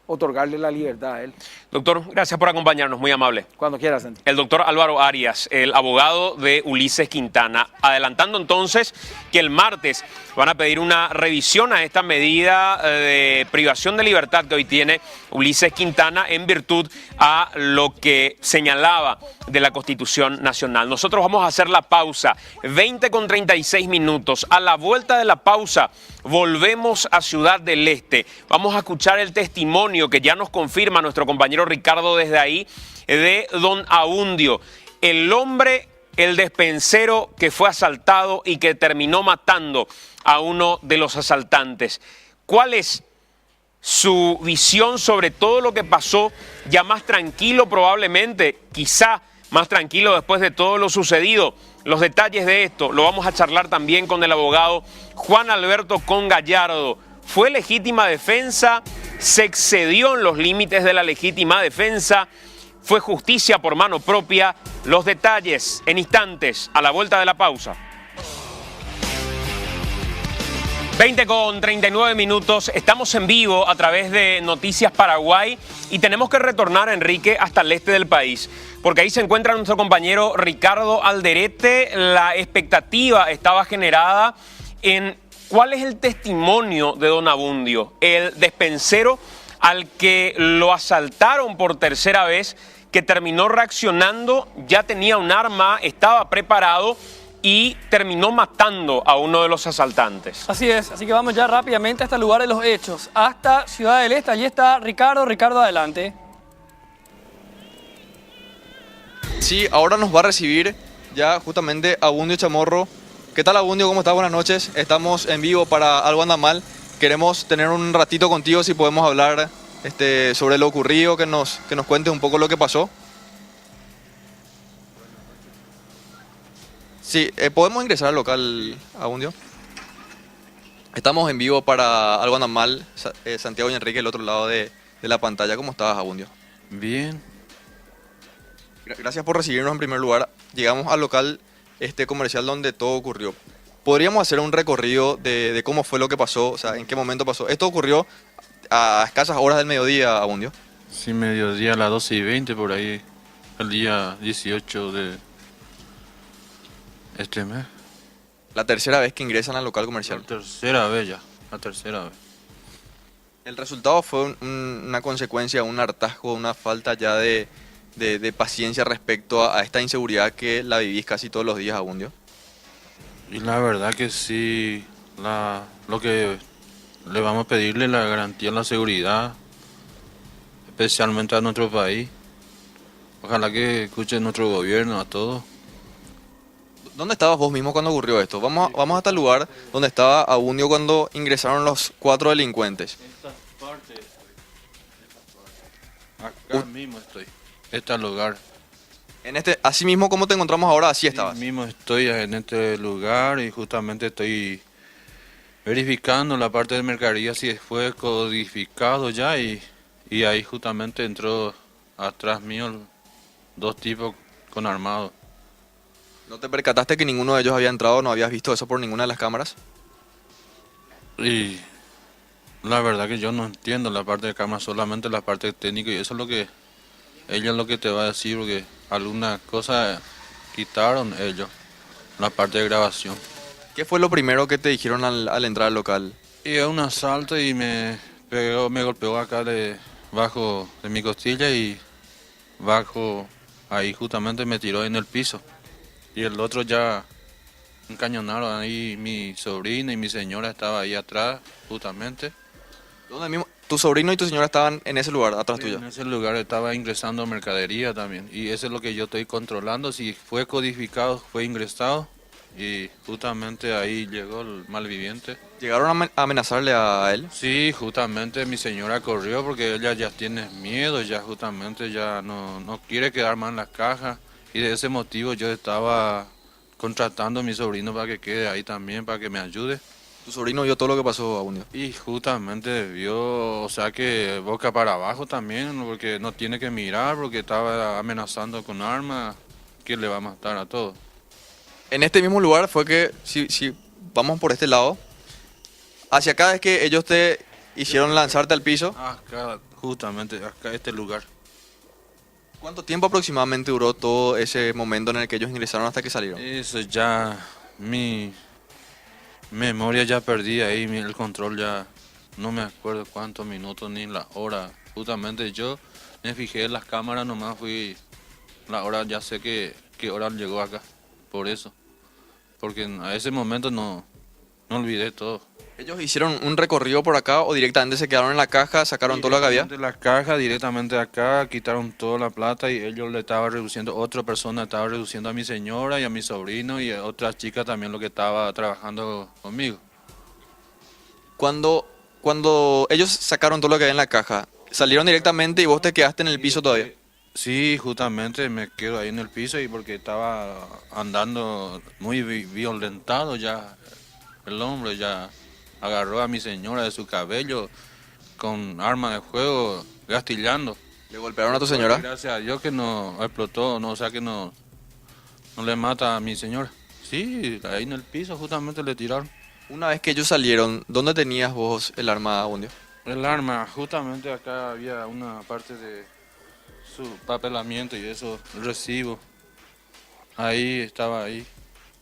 S6: otorgarle la libertad a él.
S1: Doctor, gracias por acompañarnos, muy amable.
S6: Cuando quieras, Santi.
S1: El doctor Álvaro Arias, el abogado de Ulises Quintana, adelantando entonces que el martes van a pedir una revisión a esta medida de privación de libertad que hoy tiene Ulises Quintana en virtud a lo que señalaba de la Constitución Nacional. Nosotros vamos a hacer la pausa, 20:36. A la vuelta de la pausa volvemos a Ciudad del Este. Vamos a escuchar el testimonio que ya nos confirma nuestro compañero Ricardo desde ahí, de don Abundio, el hombre, el despensero que fue asaltado y que terminó matando a uno de los asaltantes. ¿Cuál es su visión sobre todo lo que pasó? Ya más tranquilo probablemente, quizá más tranquilo después de todo lo sucedido. Los detalles de esto lo vamos a charlar también con el abogado Juan Alberto Con Gallardo. ¿Fue legítima defensa? ¿Se excedió en los límites de la legítima defensa? ¿Fue justicia por mano propia? Los detalles en instantes, a la vuelta de la pausa. 20:39, estamos en vivo a través de Noticias Paraguay y tenemos que retornar, Enrique, hasta el este del país, porque ahí se encuentra nuestro compañero Ricardo Alderete. La expectativa estaba generada en cuál es el testimonio de don Abundio, el despensero al que lo asaltaron por tercera vez, que terminó reaccionando, ya tenía un arma, estaba preparado y terminó matando a uno de los asaltantes.
S2: Así es, así que vamos ya rápidamente hasta el lugar de los hechos, hasta Ciudad del Este. Allí está Ricardo. Ricardo, adelante.
S3: Sí, ahora nos va a recibir ya justamente Abundio Chamorro. ¿Qué tal, Abundio? ¿Cómo estás? Buenas noches. Estamos en vivo para Algo Anda Mal. Queremos tener un ratito contigo, si podemos hablar sobre lo ocurrido, que nos cuentes un poco lo que pasó. Sí, ¿podemos ingresar al local, Abundio? Estamos en vivo para Algo Anda Mal, Santiago y Enrique, el otro lado de la pantalla. ¿Cómo estás, Abundio?
S7: Bien.
S3: Gracias por recibirnos en primer lugar. Llegamos al local comercial donde todo ocurrió. ¿Podríamos hacer un recorrido de cómo fue lo que pasó? O sea, ¿en qué momento pasó? Esto ocurrió a escasas horas del mediodía, Abundio.
S7: Sí, mediodía a las 12:20 por ahí, el día 18 de este mes.
S3: La tercera vez que ingresan al local comercial.
S7: La tercera vez ya, la tercera vez.
S3: El resultado fue una consecuencia, un hartazgo, una falta ya de paciencia respecto a esta inseguridad que la vivís casi todos los días, Abundio.
S7: Y la verdad que sí, lo que le vamos a pedirle la garantía, la seguridad, especialmente a nuestro país. Ojalá que escuche nuestro gobierno, a todos.
S3: ¿Dónde estabas vos mismo cuando ocurrió esto? Vamos hasta el lugar donde estaba Abundio cuando ingresaron los 4 delincuentes.
S7: Acá mismo estoy. Este lugar.
S3: Así mismo como te encontramos ahora, así estabas.
S7: Así mismo estoy en este lugar y justamente estoy verificando la parte de mercadería si fue codificado ya y ahí justamente entró atrás mío 2 tipos con armado.
S3: ¿No te percataste que ninguno de ellos había entrado? ¿No habías visto eso por ninguna de las cámaras?
S7: Y la verdad que yo no entiendo la parte de cámara, solamente la parte técnica y eso es lo que ella es lo que te va a decir porque alguna cosa quitaron ellos, la parte de grabación.
S3: ¿Qué fue lo primero que te dijeron al entrar al local?
S7: Y es un asalto y me golpeó acá bajo de mi costilla y bajo ahí justamente me tiró en el piso. Y el otro ya encañonaron ahí, mi sobrina y mi señora estaba ahí atrás justamente.
S3: ¿Dónde mismo? ¿Tu sobrino y tu señora estaban en ese lugar, atrás tuyo?
S7: En ese lugar estaba ingresando mercadería también y eso es lo que yo estoy controlando, si fue codificado, fue ingresado y justamente ahí llegó el malviviente.
S3: ¿Llegaron a amenazarle a él?
S7: Sí, justamente mi señora corrió porque ella ya tiene miedo, ya justamente ya no quiere quedar más en las cajas y de ese motivo yo estaba contratando a mi sobrino para que quede ahí también, para que me ayude.
S3: ¿Tu sobrino vio todo lo que pasó, Abundio?
S7: Y justamente vio, o sea que boca para abajo también, porque no tiene que mirar, porque estaba amenazando con armas, que le va a matar a todos.
S3: En este mismo lugar fue que, si vamos por este lado, hacia acá es que ellos te hicieron lanzarte al piso.
S7: Acá, justamente, acá este lugar.
S3: ¿Cuánto tiempo aproximadamente duró todo ese momento en el que ellos ingresaron hasta que salieron?
S7: Eso ya, mi memoria ya perdí ahí, el control ya, no me acuerdo cuántos minutos ni la hora. Justamente yo me fijé en las cámaras, nomás fui, la hora ya sé qué hora llegó acá, por eso. Porque a ese momento no olvidé todo.
S3: ¿Ellos hicieron un recorrido por acá o directamente se quedaron en la caja, sacaron todo lo que había?
S7: De la caja directamente acá, quitaron toda la plata y ellos le estaban reduciendo, otra persona estaba reduciendo a mi señora y a mi sobrino y a otra chica también lo que estaba trabajando conmigo.
S3: Cuando ellos sacaron todo lo que había en la caja, salieron directamente y vos te quedaste en el piso todavía.
S7: Sí, justamente me quedo ahí en el piso y porque estaba andando muy violentado ya, el hombre ya agarró a mi señora de su cabello con arma de fuego, gastillando.
S3: ¿Le golpearon a tu señora?
S7: Gracias a Dios que no explotó, no, o sea que no le mata a mi señora. Sí, ahí en el piso justamente le tiraron.
S3: Una vez que ellos salieron, ¿dónde tenías vos el arma, Abundio?
S7: El arma, justamente acá había una parte de su papelamiento y eso, el recibo. Ahí estaba ahí,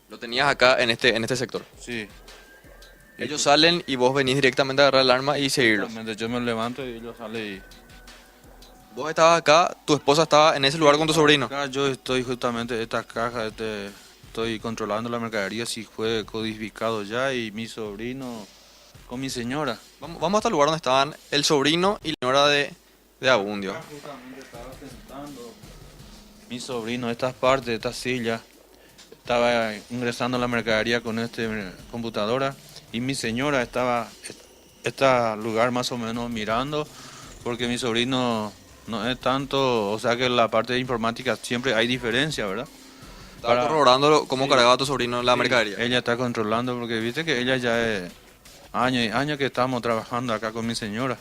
S3: Lo tenías acá en este sector.
S7: sí.
S3: Ellos salen y vos venís directamente a agarrar el arma y seguirlos.
S7: Justamente yo me levanto y ellos salen y...
S3: Vos estabas acá, tu esposa estaba en ese lugar con tu sobrino.
S7: Acá yo estoy justamente en esta caja, estoy controlando la mercadería si fue codificado ya y mi sobrino con mi señora.
S3: Vamos hasta el lugar donde estaban el sobrino y la señora de Abundio.
S7: Acá justamente estaba sentando mi sobrino, estas partes, esta silla, estaba ingresando la mercadería con computadora y mi señora estaba este lugar más o menos mirando porque mi sobrino no es tanto, o sea que la parte de informática siempre hay diferencia, ¿verdad?
S3: Estaba corroborando cómo
S7: Sí.
S3: cargaba tu sobrino la
S7: Sí,
S3: mercadería.
S7: ella está controlando porque viste que ella ya es años y años que estamos trabajando acá con mi señora.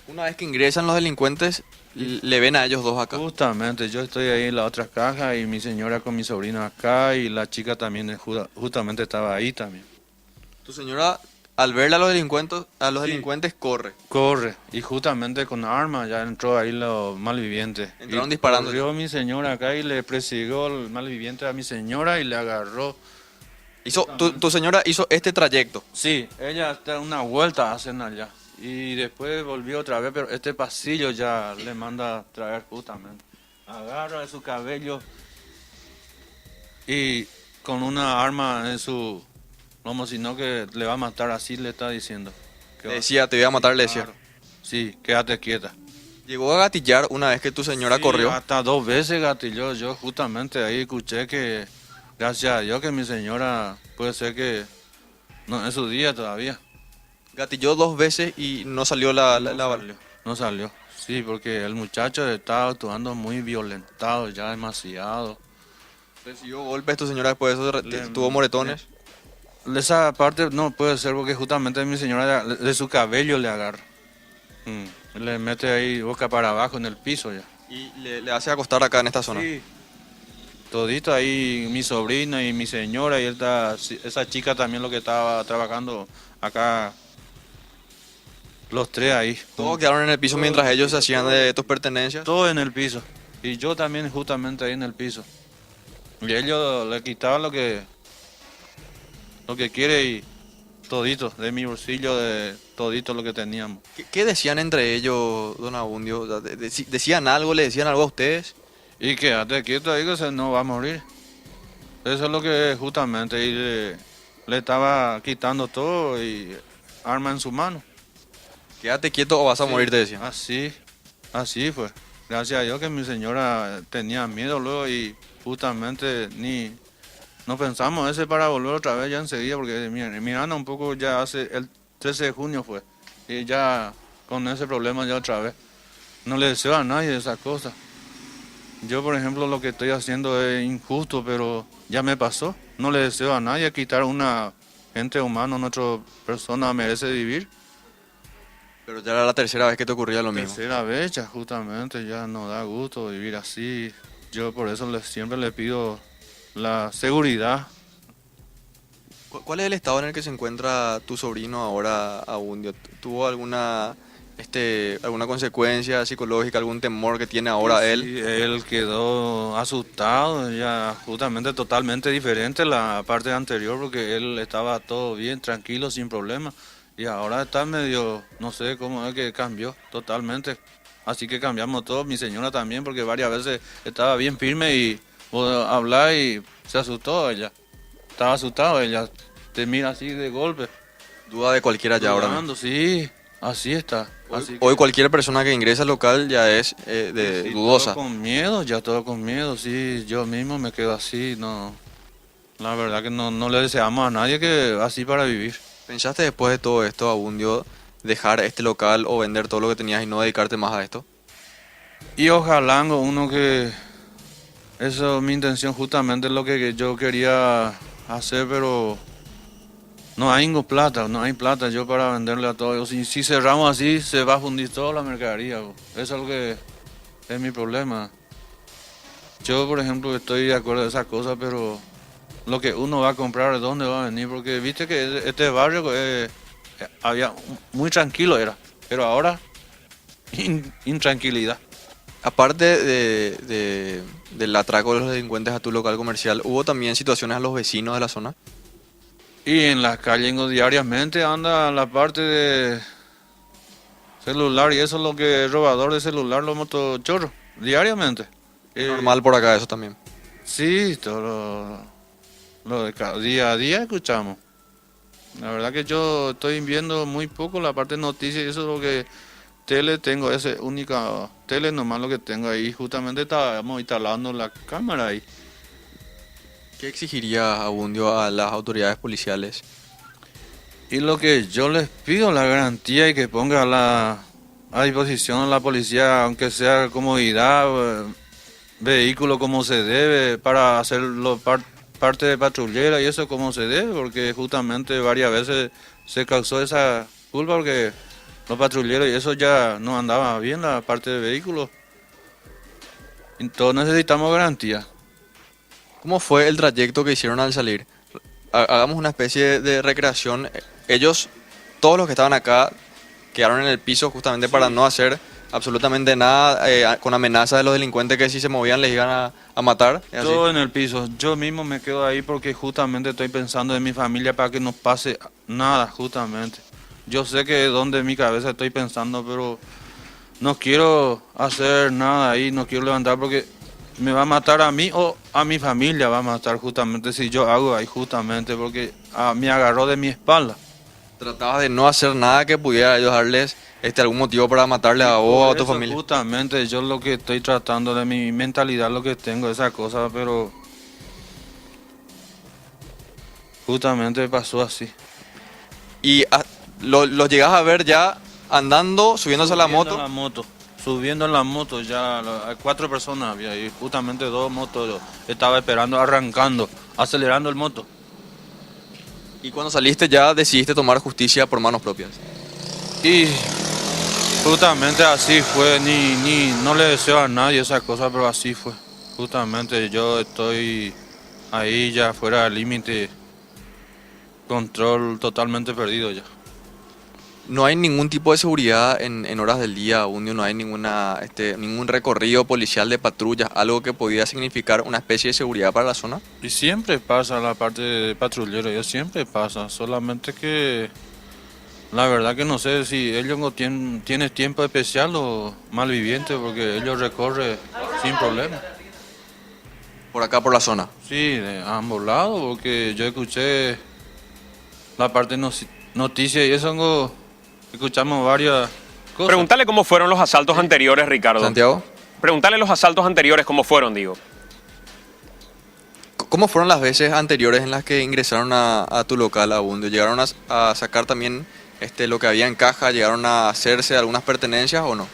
S3: Una vez que ingresan los delincuentes, le ven a ellos dos acá.
S7: Justamente, yo estoy ahí en la otra caja y mi señora con mi sobrino acá y la chica también justamente estaba ahí también.
S3: Tu señora, al ver a los delincuentes,
S7: Sí.
S3: delincuentes corre.
S7: Corre y justamente con arma ya entró ahí los malvivientes.
S3: Entraron
S7: Y
S3: disparando.
S7: corrió mi señora acá y le persiguió el malviviente a mi señora y le agarró.
S3: Tu señora hizo este trayecto.
S7: Sí, ella está una vuelta hacen allá Y después volvió otra vez, pero este pasillo ya le manda a traer justamente. Agarra de su cabello y con una arma en su lomo, sino que le va a matar, así le está diciendo. Que
S3: Le decía, te voy a matar, le decía.
S7: Claro. Sí, quédate quieta.
S3: Llegó a gatillar una vez que tu señora
S7: Sí,
S3: corrió.
S7: hasta 2 veces gatilló. Yo justamente ahí escuché que, gracias a Dios, que mi señora puede ser que no es su día todavía.
S3: Gatilló 2 veces y no salió la
S7: No
S3: bala.
S7: salió, no salió. Sí, porque el muchacho estaba actuando muy violentado, ya demasiado.
S3: Recibió golpes tu señora después de eso,
S7: Le-
S3: tuvo moretones.
S7: Esa parte no puede ser porque justamente mi señora de su cabello le agarra. Le mete ahí boca para abajo en el piso ya.
S3: Y le hace acostar acá en esta zona.
S7: Sí. Todito ahí, mi sobrina y mi señora y esa chica también lo que estaba trabajando acá. Los 3 ahí.
S3: Todos quedaron en el piso mientras ellos se hacían de tus pertenencias.
S7: Todo en el piso. Y yo también justamente ahí en el piso. Y ellos le quitaban lo que quiere y todito, de mi bolsillo, de todito lo que teníamos.
S3: ¿Qué decían entre ellos, don Abundio? O sea, ¿decían algo, le decían algo a ustedes?
S7: Y quédate quieto ahí que se no va a morir. Eso es lo que justamente y le estaba quitando todo y arma en su mano.
S3: Quédate quieto o vas a morir, te decían.
S7: Así fue. Gracias a Dios que mi señora tenía miedo luego y justamente no pensamos ese para volver otra vez ya enseguida porque mirando un poco ya hace el 13 de junio fue y ya con ese problema ya otra vez. No le deseo a nadie esas cosas. Yo por ejemplo lo que estoy haciendo es injusto pero ya me pasó. No le deseo a nadie quitar una gente humana, nuestra persona merece vivir.
S3: Pero ya era la tercera vez que te ocurría lo mismo.
S7: Tercera vez ya justamente, ya no da gusto vivir así. Yo por eso siempre le pido la seguridad.
S3: ¿Cuál es el estado en el que se encuentra tu sobrino ahora, Abundio? ¿Tuvo alguna consecuencia psicológica, algún temor que tiene ahora él?
S7: Sí, él quedó asustado, ya justamente totalmente diferente la parte anterior porque él estaba todo bien, tranquilo, sin problema. Y ahora está medio, no sé cómo es que cambió totalmente. Así que cambiamos todo, mi señora también, porque varias veces estaba bien firme y hablar y se asustó ella. Estaba asustado, ella te mira así de golpe.
S3: Duda de cualquiera ya ahora mismo.
S7: Dudando, sí, así está. Así que-
S3: Hoy cualquier persona que ingresa al local ya es
S7: sí,
S3: dudosa.
S7: todo con miedo, ya todo con miedo, sí, yo mismo me quedo así, no. La verdad que no le deseamos a nadie que así para vivir.
S3: ¿Pensaste después de todo esto, Abundio, dejar este local o vender todo lo que tenías y no dedicarte más a esto?
S7: Y ojalá uno que eso es mi intención justamente es lo que yo quería hacer, pero no hay plata, no hay plata yo para venderle a todos. Si cerramos así se va a fundir toda la mercadería. Eso es lo que es mi problema. Yo por ejemplo estoy de acuerdo de esas cosas, pero lo que uno va a comprar, ¿de dónde va a venir? Porque viste que este barrio había muy tranquilo era, pero ahora intranquilidad.
S3: Aparte del atraco de los delincuentes a tu local comercial, ¿hubo también situaciones a los vecinos de la zona?
S7: Y en las calles diariamente anda la parte de celular y eso es lo que es robador de celular, los motochorros, diariamente.
S3: Es normal por acá eso también.
S7: Sí, todo lo de día a día escuchamos. La verdad que yo estoy viendo muy poco la parte de noticias y eso es lo que tele tengo, ese única tele nomás lo que tengo ahí. Justamente estábamos instalando la cámara ahí.
S3: ¿Qué exigiría, Abundio, a las autoridades policiales?
S7: Y lo que yo les pido, la garantía y que ponga a disposición a la policía, aunque sea comodidad, vehículo como se debe, para hacerlo parte de patrullera y eso como se debe, porque justamente varias veces se causó esa culpa porque los patrulleros y eso ya no andaba bien la parte de vehículos. Entonces necesitamos garantía.
S3: ¿Cómo fue el trayecto que hicieron al salir? Hagamos una especie de recreación. Ellos, todos los que estaban acá, quedaron en el piso justamente para no hacer absolutamente nada, con amenaza de los delincuentes que si se movían les iban a matar. ¿Es así?
S7: Todo en el piso. Yo mismo me quedo ahí porque justamente estoy pensando en mi familia para que no pase nada, justamente. yo sé que es donde en mi cabeza estoy pensando, pero no quiero hacer nada ahí, no quiero levantar porque me va a matar a mí o a mi familia va a matar justamente si yo hago ahí justamente porque me agarró de mi espalda.
S3: Tratabas de no hacer nada que pudiera ellos darles algún motivo para matarle a vos o a
S7: Por
S3: tu
S7: eso,
S3: familia.
S7: justamente yo lo que estoy tratando de mi mentalidad, lo que tengo, esa cosa, pero justamente pasó así.
S3: Y los llegas a ver ya andando, subiéndose a la
S7: Subiendo
S3: moto.
S7: en la moto, subiendo en la moto, ya hay 4 personas había y justamente 2 motos yo estaba esperando, arrancando, acelerando el moto.
S3: Y cuando saliste ya decidiste tomar justicia por manos propias.
S7: Y justamente así fue, no le deseo a nadie esa cosa, pero así fue. Justamente yo estoy ahí ya fuera del límite, control totalmente perdido ya.
S3: No hay ningún tipo de seguridad en horas del día, Bundio, no hay ningún recorrido policial de patrullas, algo que podía significar una especie de seguridad para la zona.
S7: Y siempre pasa la parte de patrullero, ya siempre pasa, solamente que la verdad que no sé si ellos no tienen tiempo especial o malviviente, porque ellos recorren sin problema.
S3: Por acá, por la zona.
S7: Sí, de ambos lados, porque yo escuché la parte noticias y eso escuchamos varias cosas.
S1: Pregúntale cómo fueron los asaltos anteriores, Ricardo.
S3: Santiago,
S1: Pregúntale los asaltos anteriores cómo fueron, digo.
S3: ¿cómo fueron las veces anteriores en las que ingresaron a tu local, a Bundio? ¿Llegaron a sacar también lo que había en caja? ¿Llegaron a hacerse algunas pertenencias o no?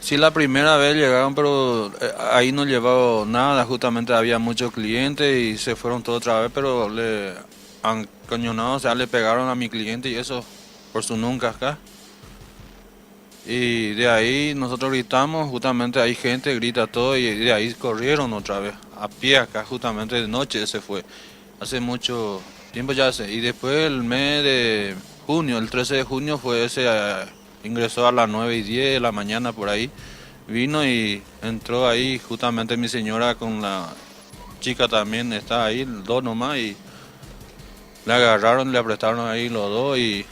S7: Sí, la primera vez llegaron, pero ahí no llevaba nada, justamente había muchos clientes y se fueron todos otra vez, pero le han cañonado, o sea, le pegaron a mi cliente y eso por su nunca acá. Y de ahí nosotros gritamos, justamente hay gente, grita todo y de ahí corrieron otra vez, a pie acá, justamente de noche se fue, hace mucho tiempo ya hace. Y después el mes de junio, el 13 de junio fue ese, ingresó a las 9:10 de la mañana por ahí, vino y entró ahí, justamente mi señora con la chica también está ahí, 2 nomás, y le agarraron, le apretaron ahí los 2 y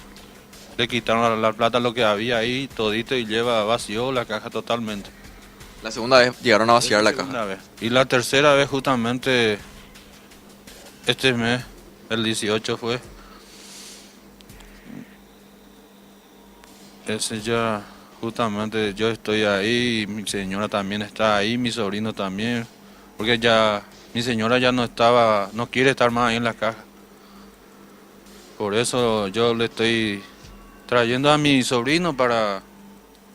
S7: le quitaron la plata, lo que había ahí, todito, y vació la caja totalmente.
S3: La segunda vez llegaron a vaciar la
S7: Segunda
S3: caja.
S7: vez. Y la tercera vez justamente este mes, el 18 fue. Ese ya, justamente yo estoy ahí, mi señora también está ahí, mi sobrino también, porque ya mi señora ya no quiere estar más ahí en la caja. Por eso yo le estoy trayendo a mi sobrino para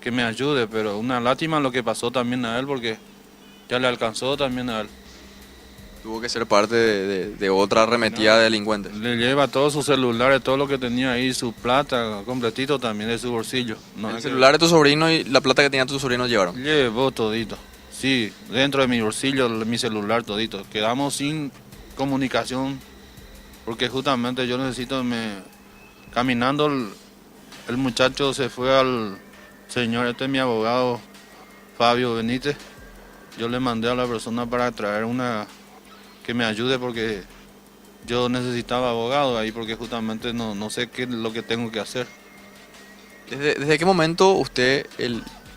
S7: que me ayude, pero una lástima lo que pasó también a él, porque ya le alcanzó también a él.
S3: Tuvo que ser parte de otra arremetida de delincuentes.
S7: Le lleva todos sus celulares, todo lo que tenía ahí, su plata, completito también de su bolsillo. No,
S3: El
S7: es que
S3: celular de tu sobrino y la plata que tenía tu sobrino llevaron.
S7: llevó todito. Sí, dentro de mi bolsillo, mi celular todito. Quedamos sin comunicación, porque justamente yo necesito, caminando, el muchacho se fue al señor, este es mi abogado, Fabio Benítez. Yo le mandé a la persona para traer que me ayude porque yo necesitaba abogado ahí porque justamente no sé qué es lo que tengo que hacer.
S3: ¿Desde qué momento usted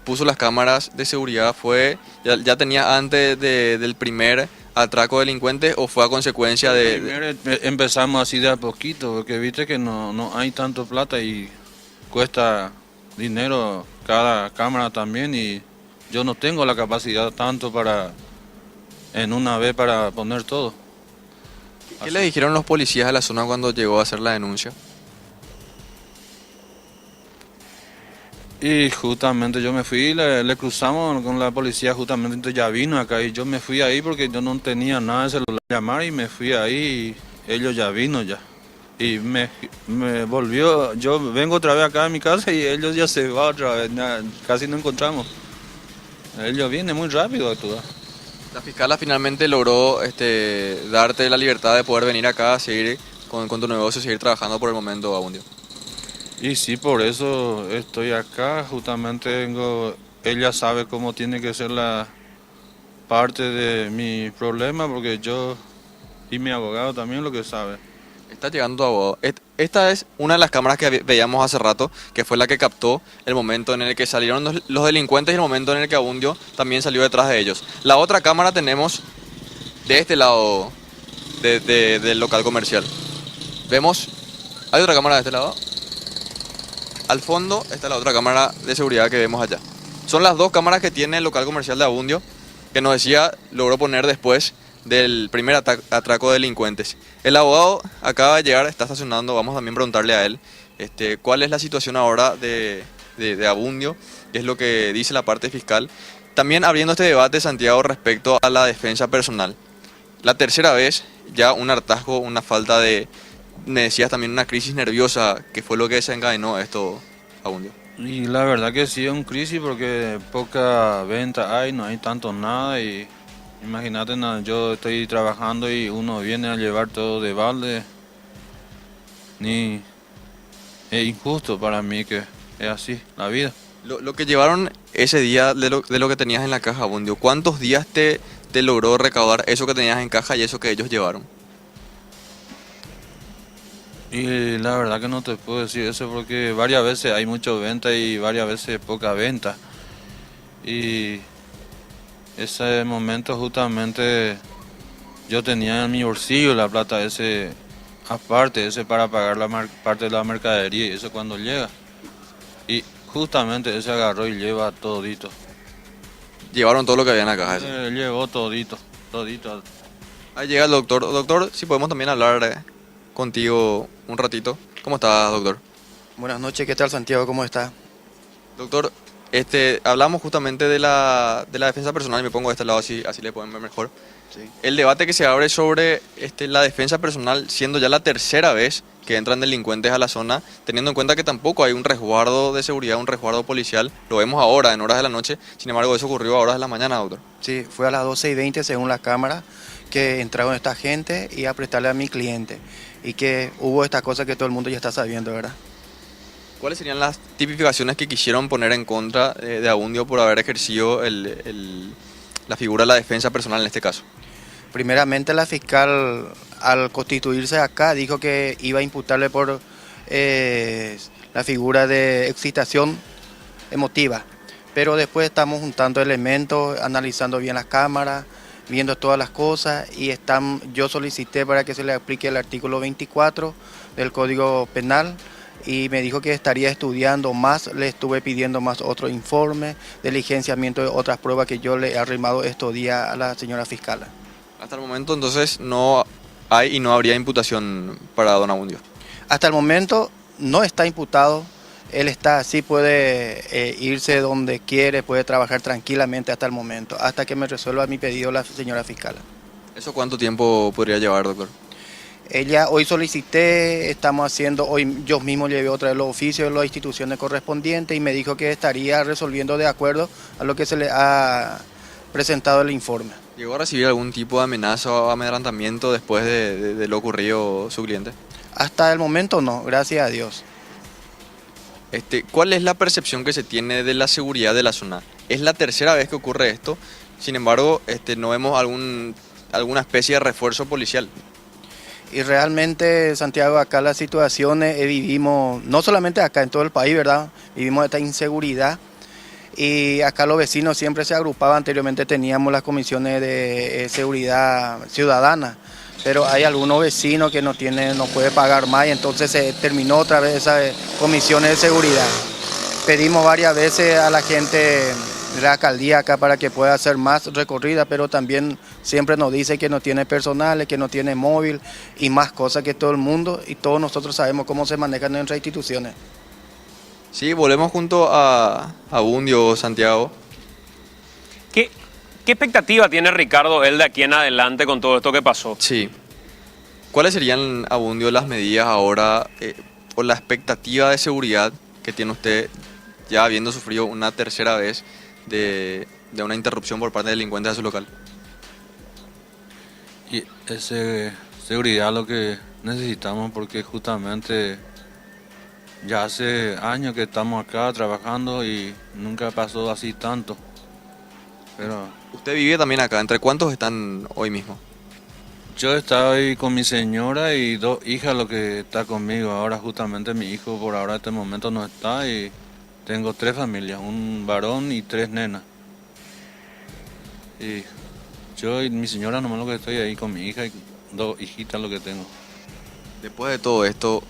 S3: puso las cámaras de seguridad? ¿Ya tenía antes del primer atraco delincuente o fue a consecuencia de...?
S7: Primero empezamos así de a poquito porque viste que no hay tanto plata y cuesta dinero cada cámara también y yo no tengo la capacidad tanto en una vez para poner todo.
S3: ¿Qué le dijeron los policías de la zona cuando llegó a hacer la denuncia?
S7: Y justamente yo me fui, le cruzamos con la policía, justamente entonces ya vino acá y yo me fui ahí porque yo no tenía nada de celular llamar y me fui ahí y ellos ya vino ya. Y me volvió, yo vengo otra vez acá a mi casa y ellos ya se van otra vez, casi no encontramos. Ellos vienen muy rápido a actuar.
S3: La fiscala finalmente logró darte la libertad de poder venir acá a seguir con tu negocio, seguir trabajando por el momento, Abundio.
S7: Y sí, por eso estoy acá, justamente ella sabe cómo tiene que ser la parte de mi problema, porque yo y mi abogado también lo que sabe.
S3: Está llegando tu abogado. Esta es una de las cámaras que veíamos hace rato, que fue la que captó el momento en el que salieron los delincuentes y el momento en el que Abundio también salió detrás de ellos. La otra cámara tenemos de este lado del local comercial. Vemos, hay otra cámara de este lado. Al fondo está la otra cámara de seguridad que vemos allá. Son las dos cámaras que tiene el local comercial de Abundio, que nos decía, logró poner después del primer atraco de delincuentes. El abogado acaba de llegar, está estacionando, vamos también a preguntarle a él cuál es la situación ahora de Abundio, qué es lo que dice la parte fiscal. También abriendo este debate, Santiago, respecto a la defensa personal. La tercera vez, ya un hartazgo, una falta de, me decías también una crisis nerviosa, que fue lo que desencadenó esto, Abundio.
S7: Y la verdad que sí es un crisis porque poca venta hay, no hay tanto nada y imagínate, yo estoy trabajando y uno viene a llevar todo de balde. Es injusto para mí que es así la vida.
S3: Lo que llevaron ese día de lo que tenías en la caja, Abundio, ¿cuántos días te logró recaudar eso que tenías en caja y eso que ellos llevaron?
S7: Y la verdad que no te puedo decir eso porque varias veces hay mucha venta y varias veces poca venta. Y ese momento justamente yo tenía en mi bolsillo la plata ese aparte, ese para pagar la parte de la mercadería y eso cuando llega. Y justamente ese agarró y lleva todito.
S3: Llevaron todo lo que había en la caja.
S7: Llevó todito.
S3: Ahí llega el doctor. Doctor, si podemos también hablar contigo un ratito. ¿Cómo estás, doctor?
S8: Buenas noches, ¿qué tal Santiago? ¿Cómo está?
S3: Doctor, hablamos justamente de la defensa personal, y me pongo de este lado así le pueden ver mejor.
S8: Sí.
S3: El debate que se abre sobre la defensa personal, siendo ya la tercera vez que entran delincuentes a la zona, teniendo en cuenta que tampoco hay un resguardo de seguridad, un resguardo policial, lo vemos ahora, en horas de la noche, sin embargo eso ocurrió a horas de la mañana, doctor.
S8: Sí, fue a las 12:20 según la cámara que entraron esta gente y a prestarle a mi cliente y que hubo esta cosa que todo el mundo ya está sabiendo, ¿verdad?
S3: ¿Cuáles serían las tipificaciones que quisieron poner en contra de Abundio por haber ejercido la figura de la defensa personal en este caso?
S8: Primeramente la fiscal al constituirse acá dijo que iba a imputarle por la figura de excitación emotiva, pero después estamos juntando elementos, analizando bien las cámaras, viendo todas las cosas y yo solicité para que se le aplique el artículo 24 del Código Penal y me dijo que estaría estudiando más, le estuve pidiendo más otro informe, diligenciamiento de otras pruebas que yo le he arrimado estos días a la señora fiscal.
S3: Hasta el momento entonces no hay y no habría imputación para don Abundio.
S8: Hasta el momento no está imputado, él sí puede irse donde quiere, puede trabajar tranquilamente hasta el momento, hasta que me resuelva mi pedido la señora fiscal.
S3: ¿Eso cuánto tiempo podría llevar, doctor?
S8: Hoy solicité, hoy yo mismo llevé otra vez los oficios de las instituciones correspondientes y me dijo que estaría resolviendo de acuerdo a lo que se le ha presentado el informe.
S3: ¿Llegó a recibir algún tipo de amenaza o amedrentamiento después de lo ocurrido su cliente?
S8: Hasta el momento no, gracias a Dios.
S3: ¿Cuál es la percepción que se tiene de la seguridad de la zona? Es la tercera vez que ocurre esto, sin embargo, no vemos alguna especie de refuerzo policial.
S8: Y realmente, Santiago, acá las situaciones vivimos, no solamente acá, en todo el país, ¿verdad? Vivimos esta inseguridad y acá los vecinos siempre se agrupaban, anteriormente teníamos las comisiones de seguridad ciudadana, pero hay algunos vecinos que no puede pagar más y entonces se terminó otra vez esas comisiones de seguridad. Pedimos varias veces a la gente de la alcaldía acá para que pueda hacer más recorrida, pero también siempre nos dice que no tiene personal, que no tiene móvil y más cosas que todo el mundo y todos nosotros sabemos cómo se manejan nuestras instituciones.
S3: Sí, volvemos junto a Abundio, Santiago.
S1: ¿Qué expectativa tiene Ricardo él de aquí en adelante con todo esto que pasó?
S3: Sí. ¿Cuáles serían, Abundio, las medidas ahora o la expectativa de seguridad que tiene usted ya habiendo sufrido una tercera vez de una interrupción por parte de delincuentes de su local?
S7: Y esa seguridad es lo que necesitamos porque justamente ya hace años que estamos acá trabajando y nunca pasó así tanto. Pero
S3: ¿Usted vive también acá? ¿Entre cuántos están hoy mismo?
S7: Yo estaba ahí con mi señora y 2 hijas, lo que está conmigo ahora. Justamente mi hijo por ahora en este momento no está y tengo 3 familias, un varón y 3 nenas. Y yo y mi señora nomás lo que estoy ahí con mi hija y 2 hijitas lo que tengo.
S3: Después de todo esto,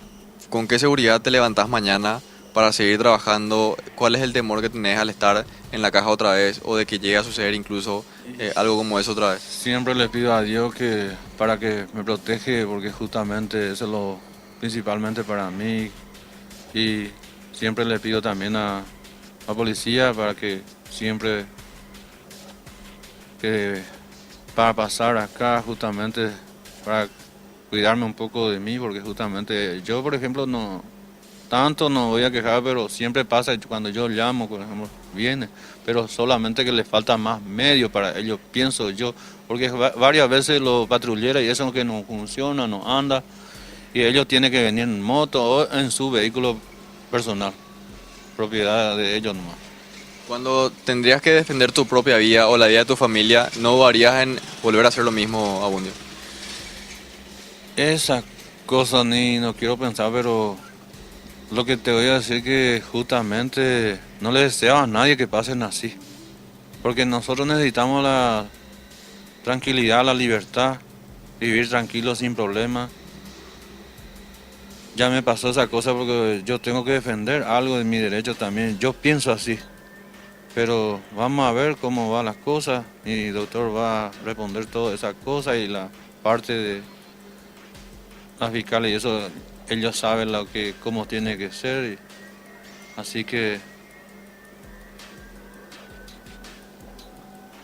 S3: ¿con qué seguridad te levantás mañana para seguir trabajando? ¿Cuál es el temor que tenés al estar en la caja otra vez o de que llegue a suceder incluso algo como eso otra vez?
S7: Siempre le pido a Dios para que me protege, porque justamente eso es lo principalmente para mí. Y siempre le pido también a la policía para que siempre para pasar acá justamente para cuidarme un poco de mí, porque justamente yo, por ejemplo, no voy a quejar, pero siempre pasa cuando yo llamo, por ejemplo, viene, pero solamente que le falta más medios para ellos, pienso yo, porque varias veces los patrulleros y eso es lo que no funciona, no anda, y ellos tienen que venir en moto o en su vehículo personal, propiedad de ellos nomás.
S3: Cuando tendrías que defender tu propia vida o la vida de tu familia, ¿no dudarías en volver a hacer lo mismo, Abundio?
S7: Esa cosa ni no quiero pensar, pero lo que te voy a decir que justamente no le deseo a nadie que pasen así. Porque nosotros necesitamos la tranquilidad, la libertad, vivir tranquilo sin problemas. Ya me pasó esa cosa porque yo tengo que defender algo de mi derecho también. Yo pienso así. Pero vamos a ver cómo van las cosas. Mi doctor va a responder todas esas cosas y la parte de las fiscales y eso, ellos saben cómo tiene que ser. Así que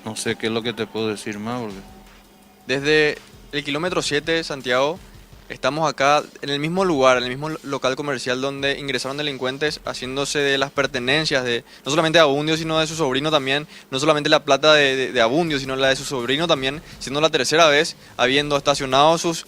S7: no sé qué es lo que te puedo decir más. Porque
S3: Desde el kilómetro 7, Santiago, estamos acá en el mismo lugar, en el mismo local comercial donde ingresaron delincuentes haciéndose de las pertenencias de no solamente de Abundio, sino de su sobrino también, no solamente la plata de Abundio, sino la de su sobrino también, siendo la tercera vez, habiendo estacionado sus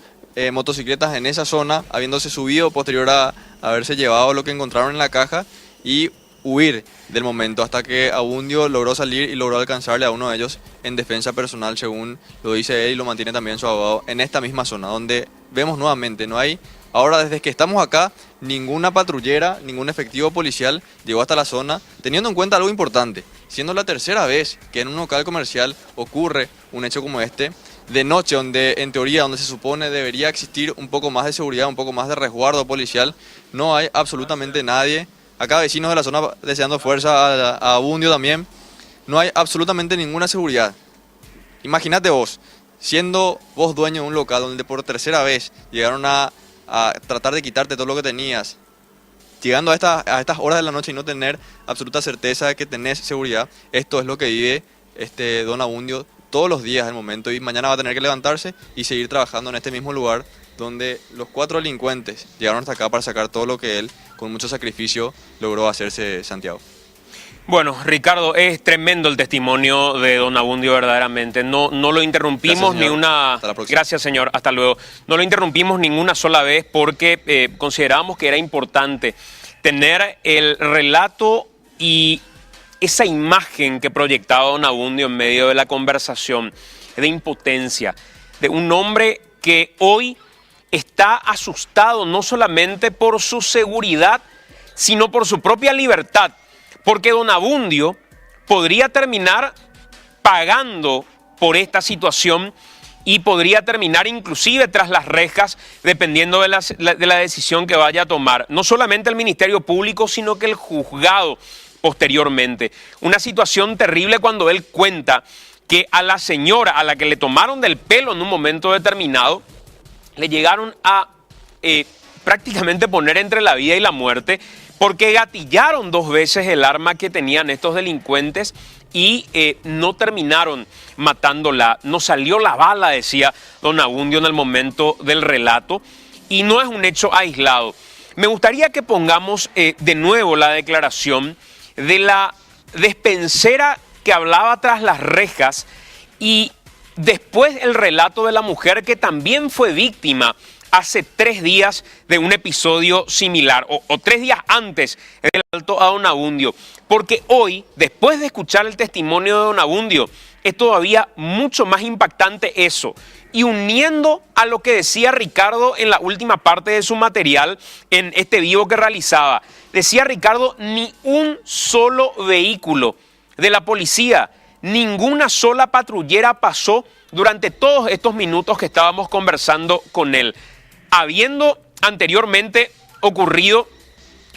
S3: motocicletas en esa zona, habiéndose subido posterior a haberse llevado lo que encontraron en la caja y huir del momento hasta que Abundio logró salir y logró alcanzarle a uno de ellos en defensa personal, según lo dice él y lo mantiene también su abogado, en esta misma zona, donde vemos nuevamente, no hay, ahora desde que estamos acá, ninguna patrullera, ningún efectivo policial llegó hasta la zona, teniendo en cuenta algo importante, siendo la tercera vez que en un local comercial ocurre un hecho como este, de noche, donde en teoría, donde se supone debería existir un poco más de seguridad, un poco más de resguardo policial, no hay absolutamente nadie. Acá vecinos de la zona deseando fuerza a Abundio también, no hay absolutamente ninguna seguridad. Imagínate vos, siendo vos dueño de un local donde por tercera vez llegaron a tratar de quitarte todo lo que tenías, llegando a estas horas de la noche y no tener absoluta certeza de que tenés seguridad, esto es lo que vive don Abundio todos los días del momento, y mañana va a tener que levantarse y seguir trabajando en este mismo lugar donde los 4 delincuentes llegaron hasta acá para sacar todo lo que él, con mucho sacrificio, logró hacerse, Santiago.
S1: Bueno, Ricardo, es tremendo el testimonio de don Abundio, verdaderamente. No lo interrumpimos.
S3: Gracias,
S1: ni una...
S3: Hasta la próxima.
S1: Gracias, señor. Hasta luego. No lo interrumpimos ninguna sola vez porque considerábamos que era importante tener el relato y esa imagen que proyectaba don Abundio en medio de la conversación de impotencia, de un hombre que hoy está asustado no solamente por su seguridad, sino por su propia libertad. Porque don Abundio podría terminar pagando por esta situación y podría terminar inclusive tras las rejas, dependiendo de la decisión que vaya a tomar. No solamente el Ministerio Público, sino que el juzgado posteriormente. Una situación terrible cuando él cuenta que a la señora a la que le tomaron del pelo en un momento determinado, le llegaron a prácticamente poner entre la vida y la muerte, porque gatillaron 2 veces el arma que tenían estos delincuentes y no terminaron matándola. No salió la bala, decía don Abundio en el momento del relato, y no es un hecho aislado. Me gustaría que pongamos de nuevo la declaración de la despensera que hablaba tras las rejas y después el relato de la mujer que también fue víctima hace 3 días de un episodio similar, o 3 días antes del asalto a don Abundio. Porque hoy, después de escuchar el testimonio de don Abundio, es todavía mucho más impactante eso. Y uniendo a lo que decía Ricardo en la última parte de su material, en este vivo que realizaba, decía Ricardo, ni un solo vehículo de la policía, ninguna sola patrullera pasó durante todos estos minutos que estábamos conversando con él, habiendo anteriormente ocurrido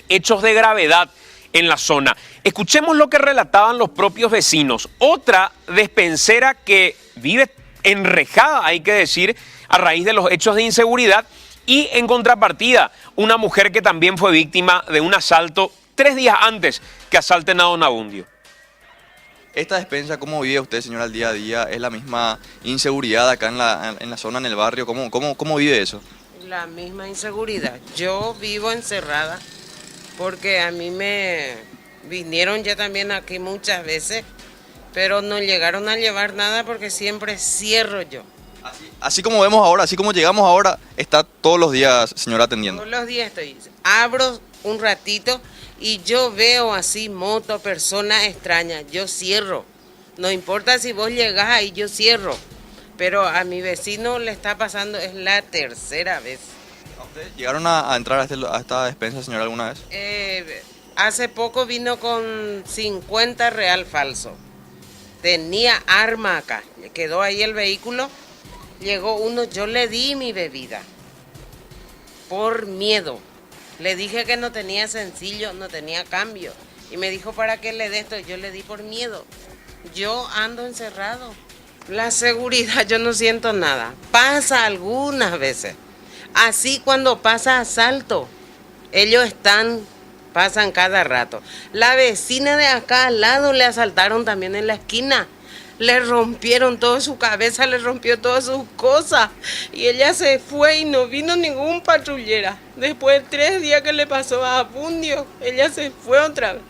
S1: hechos de gravedad en la zona. Escuchemos lo que relataban los propios vecinos. Otra despensera que vive enrejada, hay que decir, a raíz de los hechos de inseguridad, y en contrapartida, una mujer que también fue víctima de un asalto 3 días antes que asalten a Don Abundio.
S3: Esta despensa, ¿cómo vive usted, señora, al día a día? ¿Es la misma inseguridad acá en la zona, en el barrio? ¿Cómo vive eso?
S4: La misma inseguridad. Yo vivo encerrada porque a mí me vinieron ya también aquí muchas veces, pero no llegaron a llevar nada porque siempre cierro yo.
S3: Así como vemos ahora, así como llegamos ahora, está todos los días, señora, atendiendo.
S4: Todos los días estoy. Abro un ratito y yo veo así moto, personas extrañas. Yo cierro. No importa si vos llegás ahí, yo cierro. Pero a mi vecino le está pasando, es la 3ª vez.
S3: ¿Ustedes llegaron a entrar a esta despensa, señora, alguna vez?
S4: Hace poco vino con 50 real falso. Tenía arma acá. Quedó ahí el vehículo. Llegó uno, yo le di mi bebida. Por miedo. Le dije que no tenía sencillo, no tenía cambio. Y me dijo, ¿para qué le dé esto? Yo le di por miedo. Yo ando encerrado. La seguridad, yo no siento nada. Pasa algunas veces. Así cuando pasa asalto, ellos pasan cada rato. La vecina de acá al lado le asaltaron también en la esquina. Le rompieron toda su cabeza, le rompió todas sus cosas. Y ella se fue y no vino ningún patrullera. Después de 3 días que le pasó a Abundio, ella se fue otra vez.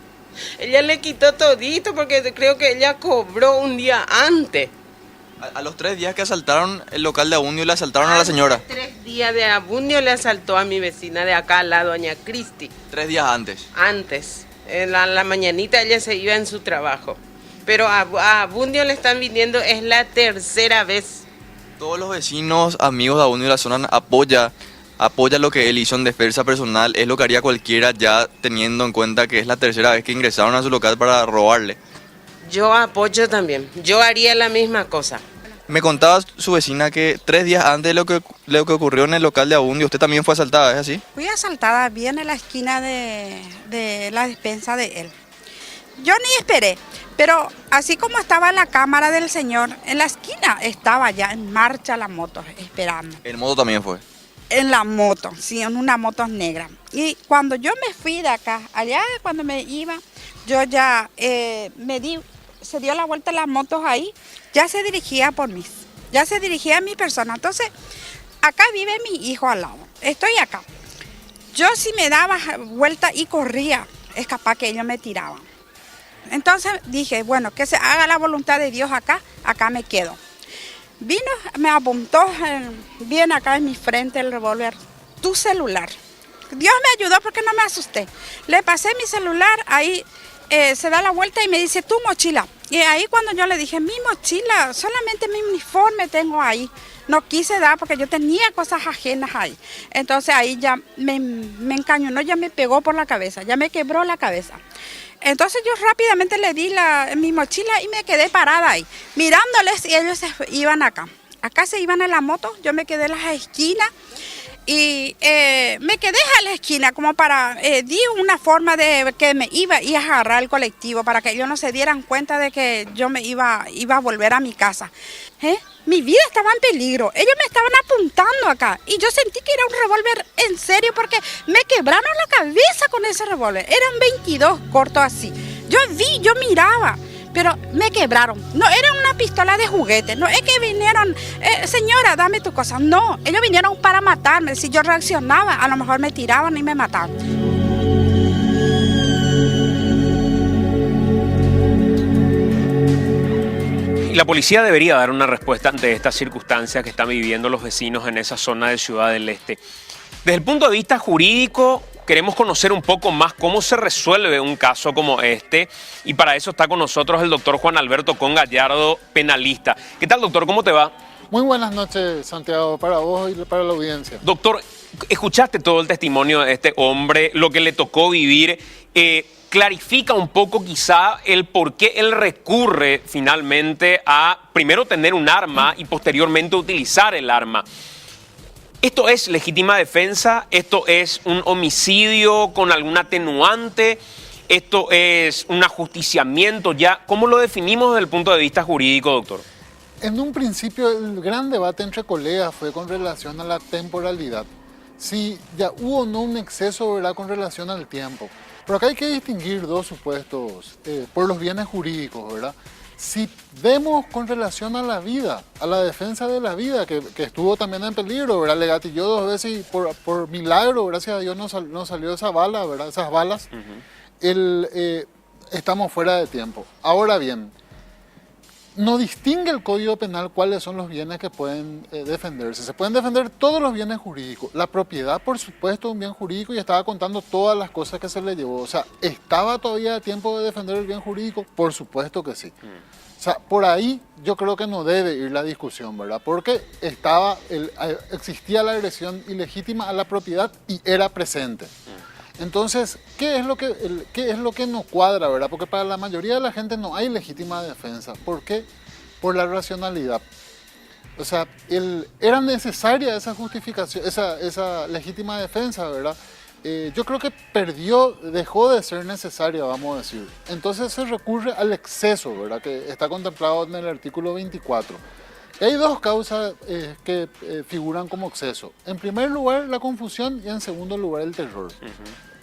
S4: Ella le quitó todito porque creo que ella cobró un día antes.
S3: A los 3 días que asaltaron el local de Abundio, le asaltaron a la señora.
S4: 3 días de Abundio le asaltó a mi vecina de acá, la doña Cristi.
S3: 3 días antes.
S4: Antes. En la mañanita ella se iba en su trabajo. Pero a Abundio le están viniendo, es la 3ª vez.
S3: Todos los vecinos, amigos de Abundio de la zona apoya lo que él hizo en defensa personal. Es lo que haría cualquiera, ya teniendo en cuenta que es la 3ª vez que ingresaron a su local para robarle.
S4: Yo apoyo también. Yo haría la misma cosa.
S3: Me contaba su vecina que 3 días antes de lo que ocurrió en el local de Abundio, usted también fue asaltada, ¿es así?
S5: Fui asaltada bien en la esquina de la despensa de él. Yo ni esperé, pero así como estaba la cámara del señor, en la esquina estaba ya en marcha la moto, esperando.
S3: ¿En moto también fue?
S5: En la moto, sí, en una moto negra. Y cuando yo me fui de acá, allá cuando me iba, yo ya se dio la vuelta las motos ahí, ya se dirigía por mí, ya se dirigía a mi persona. Entonces, acá vive mi hijo al lado, estoy acá. Yo si me daba vuelta y corría, es capaz que ellos me tiraban. Entonces dije, bueno, que se haga la voluntad de Dios acá me quedo. Vino, me apuntó bien acá en mi frente el revólver, tu celular. Dios me ayudó porque no me asusté. Le pasé mi celular, ahí se da la vuelta y me dice, tu mochila. Y ahí cuando yo le dije, mi mochila, solamente mi uniforme tengo ahí. No quise dar porque yo tenía cosas ajenas ahí. Entonces ahí ya me encañonó, ya me pegó por la cabeza, ya me quebró la cabeza. Entonces yo rápidamente le di mi mochila y me quedé parada ahí, mirándoles y ellos se iban acá. Acá se iban en la moto, yo me quedé en las esquinas y me quedé a la esquina como di una forma de que me iba a agarrar el colectivo para que ellos no se dieran cuenta de que yo me iba a volver a mi casa. Mi vida estaba en peligro, ellos me estaban apuntando acá y yo sentí que era un revólver en serio porque me quebraron la cabeza con ese revólver, eran 22 cortos así, yo miraba, pero me quebraron, no era una pistola de juguete, no es que vinieron, señora dame tu cosa, no, ellos vinieron para matarme, si yo reaccionaba a lo mejor me tiraban y me mataban.
S1: Y la policía debería dar una respuesta ante estas circunstancias que están viviendo los vecinos en esa zona de Ciudad del Este. Desde el punto de vista jurídico, queremos conocer un poco más cómo se resuelve un caso como este, y para eso está con nosotros el doctor Juan Alberto Con Gallardo, penalista. ¿Qué tal, doctor? ¿Cómo te va?
S9: Muy buenas noches, Santiago, para vos y para la audiencia.
S1: Doctor, escuchaste todo el testimonio de este hombre, lo que le tocó vivir. Clarifica un poco quizá el por qué él recurre finalmente a primero tener un arma y posteriormente utilizar el arma. ¿Esto es legítima defensa? ¿Esto es un homicidio con algún atenuante? ¿Esto es un ajusticiamiento ya? ¿Cómo lo definimos desde el punto de vista jurídico, doctor?
S9: En un principio el gran debate entre colegas fue con relación a la temporalidad. Si ya hubo o no un exceso, ¿verdad?, con relación al tiempo. Pero acá hay que distinguir dos supuestos por los bienes jurídicos, ¿verdad? Si vemos con relación a la vida, a la defensa de la vida, que estuvo también en peligro, ¿verdad? Le gatilló 2 veces y por milagro, gracias a Dios, no salió esa bala, ¿verdad? Esas balas. Estamos fuera de tiempo. Ahora bien, no distingue el Código Penal cuáles son los bienes que pueden defenderse. Se pueden defender todos los bienes jurídicos. La propiedad, por supuesto, es un bien jurídico y estaba contando todas las cosas que se le llevó. O sea, ¿estaba todavía a tiempo de defender el bien jurídico? Por supuesto que sí. O sea, por ahí yo creo que no debe ir la discusión, ¿verdad? Porque existía la agresión ilegítima a la propiedad y era presente. Entonces, ¿qué es lo que no cuadra, verdad? Porque para la mayoría de la gente no hay legítima defensa. ¿Por qué? Por la racionalidad. O sea, era necesaria esa justificación, esa legítima defensa, ¿verdad? Yo creo que dejó de ser necesaria, vamos a decir. Entonces se recurre al exceso, ¿verdad?, que está contemplado en el artículo 24. Y hay dos causas que figuran como exceso. En primer lugar, la confusión, y en segundo lugar, el terror.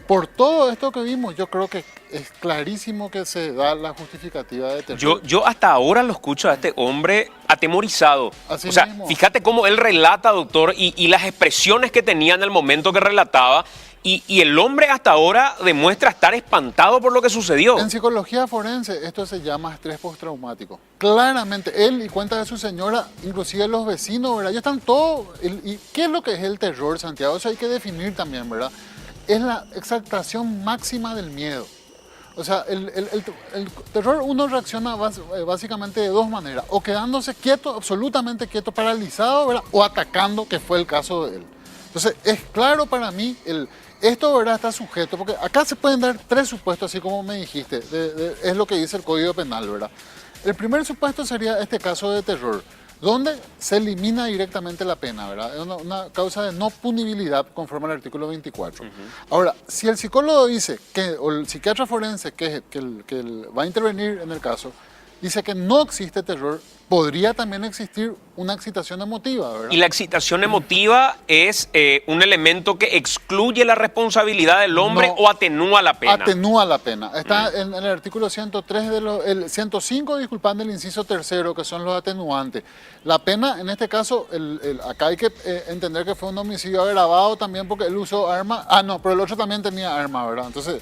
S9: Por todo esto que vimos, yo creo que es clarísimo que se da la justificativa de terror.
S1: Yo hasta ahora lo escucho a este hombre atemorizado.
S9: Así
S1: o sea,
S9: mismo.
S1: Fíjate cómo él relata, doctor, y las expresiones que tenía en el momento que relataba, y el hombre hasta ahora demuestra estar espantado por lo que sucedió.
S9: En psicología forense esto se llama estrés postraumático. Claramente, él y cuenta de su señora, inclusive los vecinos, ¿verdad? Ya están todos... ¿Y qué es lo que es el terror, Santiago? Eso hay que definir también, ¿verdad? Es la exaltación máxima del miedo. O sea, el terror uno reacciona básicamente de dos maneras. O quedándose quieto, absolutamente quieto, paralizado, ¿verdad?, o atacando, que fue el caso de él. Entonces, es claro para mí, esto, ¿verdad?, está sujeto, porque acá se pueden dar 3 supuestos, así como me dijiste, es lo que dice el Código Penal, ¿verdad? El primer supuesto sería este caso de terror, donde se elimina directamente la pena, ¿verdad? Es una causa de no punibilidad conforme al artículo 24. Ahora, si el psicólogo dice, o el psiquiatra forense que va a intervenir en el caso, dice que no existe terror, podría también existir una excitación emotiva, ¿verdad?
S1: Y la excitación emotiva es un elemento que excluye la responsabilidad del hombre, o atenúa la pena.
S9: Atenúa la pena. Está en el artículo 103 el 105, disculpando el inciso 3, que son los atenuantes. La pena, en este caso, acá hay que entender que fue un homicidio agravado también porque él usó arma. Ah, no, pero el otro también tenía arma, ¿verdad? Entonces,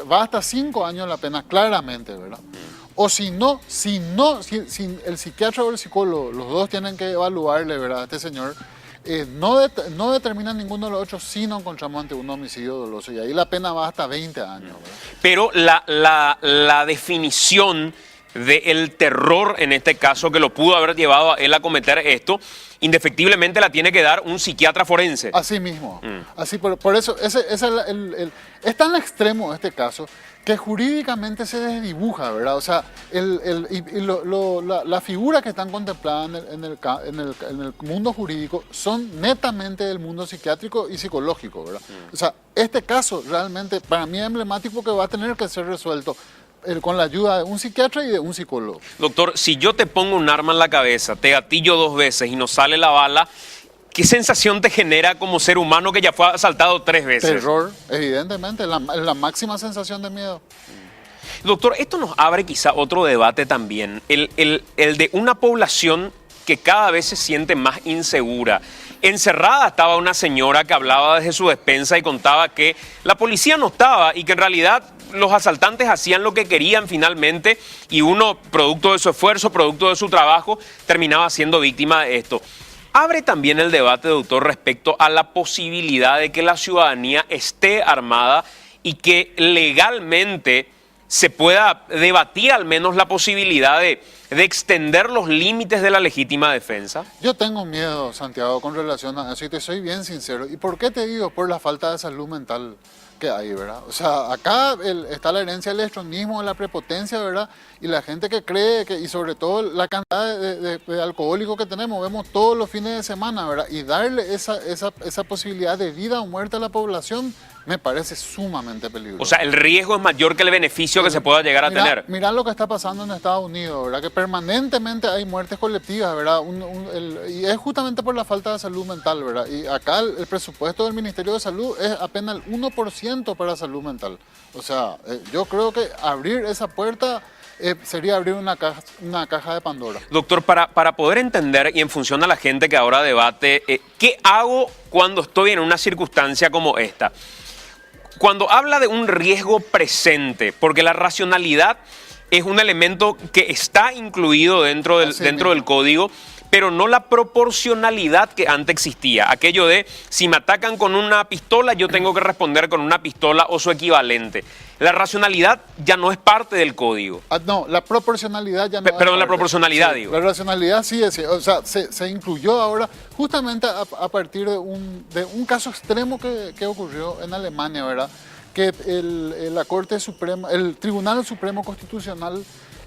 S9: va hasta 5 años la pena, claramente, ¿verdad? O si el psiquiatra o el psicólogo, los dos tienen que evaluarle, ¿verdad?, a este señor, no determinan ninguno de los otros si no encontramos ante un homicidio doloso, y ahí la pena va hasta 20 años. ¿Verdad?
S1: Pero la definición del terror, en este caso, que lo pudo haber llevado a él a cometer esto, indefectiblemente la tiene que dar un psiquiatra forense.
S9: Así mismo. Así, por eso, es tan extremo este caso que jurídicamente se desdibuja, ¿verdad? O sea, la figura que están contempladas en el mundo jurídico son netamente del mundo psiquiátrico y psicológico, ¿verdad? O sea, este caso realmente para mí es emblemático, que va a tener que ser resuelto con la ayuda de un psiquiatra y de un psicólogo.
S1: Doctor, si yo te pongo un arma en la cabeza, te gatillo 2 veces y no sale la bala, ¿qué sensación te genera como ser humano que ya fue asaltado 3 veces?
S9: Terror, evidentemente, la máxima sensación de miedo.
S1: Doctor, esto nos abre quizá otro debate también, el de una población que cada vez se siente más insegura. Encerrada estaba una señora que hablaba desde su despensa y contaba que la policía no estaba y que en realidad los asaltantes hacían lo que querían finalmente, y uno, producto de su esfuerzo, producto de su trabajo, terminaba siendo víctima de esto. abre también el debate, doctor, respecto a la posibilidad de que la ciudadanía esté armada y que legalmente se pueda debatir al menos la posibilidad de extender los límites de la legítima defensa?
S9: Yo tengo miedo, Santiago, con relación a eso, y te soy bien sincero. ¿Y por qué te digo? Por la falta de salud mental que hay, ¿verdad? O sea, acá está la herencia del extremismo, de la prepotencia, ¿verdad? Y la gente que cree, y sobre todo la cantidad de alcohólicos que tenemos, vemos todos los fines de semana, ¿verdad? Y darle esa posibilidad de vida o muerte a la población me parece sumamente peligroso.
S1: O sea, el riesgo es mayor que el beneficio que se pueda llegar a tener.
S9: Mirá lo que está pasando en Estados Unidos, ¿verdad? Que permanentemente hay muertes colectivas, ¿verdad? Y es justamente por la falta de salud mental, ¿verdad? Y acá el presupuesto del Ministerio de Salud es apenas el 1% para salud mental. O sea, yo creo que abrir esa puerta sería abrir una caja de Pandora.
S1: Doctor, para poder entender y en función a la gente que ahora debate, ¿qué hago cuando estoy en una circunstancia como esta? Cuando habla de un riesgo presente, porque la racionalidad es un elemento que está incluido dentro del código, pero no la proporcionalidad que antes existía. Aquello de, si me atacan con una pistola, yo tengo que responder con una pistola o su equivalente. La racionalidad ya no es parte del código.
S9: No, la proporcionalidad ya no.
S1: Perdón, la proporcionalidad, digo.
S9: La racionalidad sí es, o sea, se incluyó ahora justamente a partir de un caso extremo que ocurrió en Alemania, ¿verdad? Que la Corte Suprema, el Tribunal Supremo Constitucional,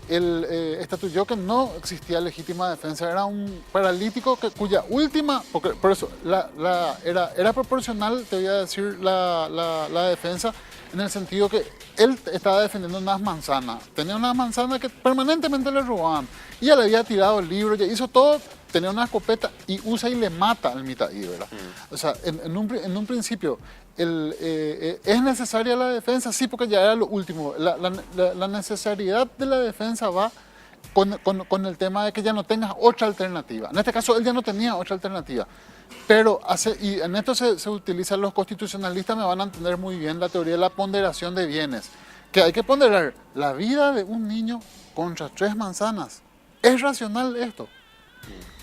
S9: estatuyó que no existía legítima defensa. Era un paralítico cuya última, por eso era proporcional, te voy a decir, la defensa, en el sentido que él estaba defendiendo unas manzanas. Tenía unas manzanas que permanentemente le robaban. Y ya le había tirado el libro, ya hizo todo, tenía una escopeta y usa y le mata al mitadí, ¿verdad? O sea, en un principio, ¿es necesaria la defensa? Sí, porque ya era lo último. La necesariedad de la defensa va con el tema de que ya no tengas otra alternativa. En este caso, él ya no tenía otra alternativa. Pero y en esto se utilizan los constitucionalistas, me van a entender muy bien la teoría de la ponderación de bienes. Que hay que ponderar la vida de un niño contra 3 manzanas. ¿Es racional esto?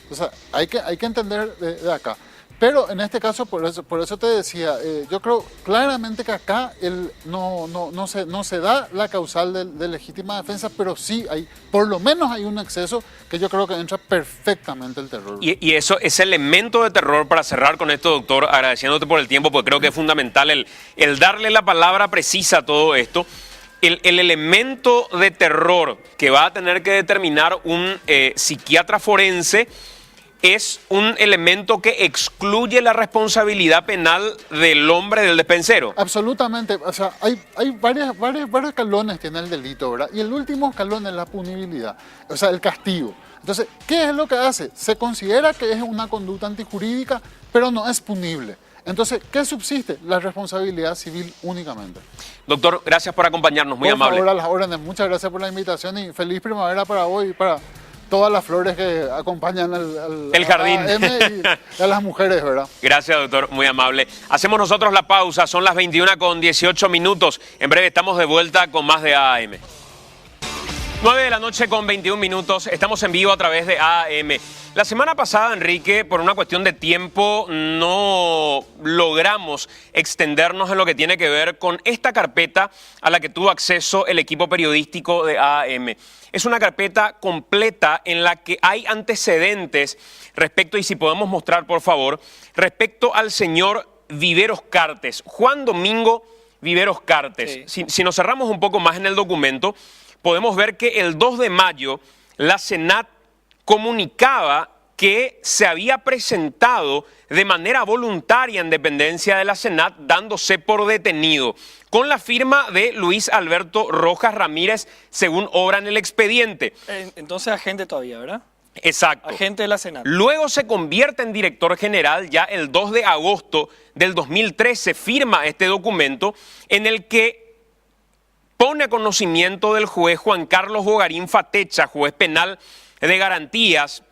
S9: O sea, hay que entender de acá. Pero en este caso, por eso te decía, yo creo claramente que acá no se da la causal de legítima defensa, pero sí por lo menos hay un exceso que yo creo que entra perfectamente el terror.
S1: Y eso, ese elemento de terror, para cerrar con esto, doctor, agradeciéndote por el tiempo, porque creo que es fundamental el darle la palabra precisa a todo esto. El elemento de terror que va a tener que determinar un psiquiatra forense es un elemento que excluye la responsabilidad penal del hombre, del despensero.
S9: Absolutamente. O sea, hay varios escalones tiene el delito, ¿verdad? Y el último escalón es la punibilidad, o sea, el castigo. Entonces, ¿qué es lo que hace? Se considera que es una conducta antijurídica, pero no es punible. Entonces, ¿qué subsiste? La responsabilidad civil únicamente.
S1: Doctor, gracias por acompañarnos, muy amable.
S9: Por favor, a las órdenes. Muchas gracias por la invitación y feliz primavera para hoy y para todas las flores que acompañan
S1: el jardín
S9: y a las mujeres, ¿verdad?
S1: Gracias, doctor, muy amable. Hacemos nosotros la pausa, son las 21:18. En breve estamos de vuelta con más de AM. 9 de la noche con 21 minutos, estamos en vivo a través de AM. La semana pasada, Enrique, por una cuestión de tiempo, no logramos extendernos en lo que tiene que ver con esta carpeta a la que tuvo acceso el equipo periodístico de AM. Es una carpeta completa en la que hay antecedentes respecto, y si podemos mostrar, por favor, respecto al señor Viveros Cartes, Juan Domingo Viveros Cartes.
S2: Sí.
S1: Si nos cerramos un poco más en el documento, podemos ver que el 2 de mayo la Senat comunicaba que se había presentado de manera voluntaria en dependencia de la Senat, dándose por detenido, con la firma de Luis Alberto Rojas Ramírez, según obra en el expediente.
S2: Entonces agente todavía, ¿verdad?
S1: Exacto.
S2: Agente de la Senat.
S1: Luego se convierte en director general, ya el 2 de agosto del 2013 firma este documento en el que pone a conocimiento del juez Juan Carlos Bogarín Fatecha, juez penal de garantías,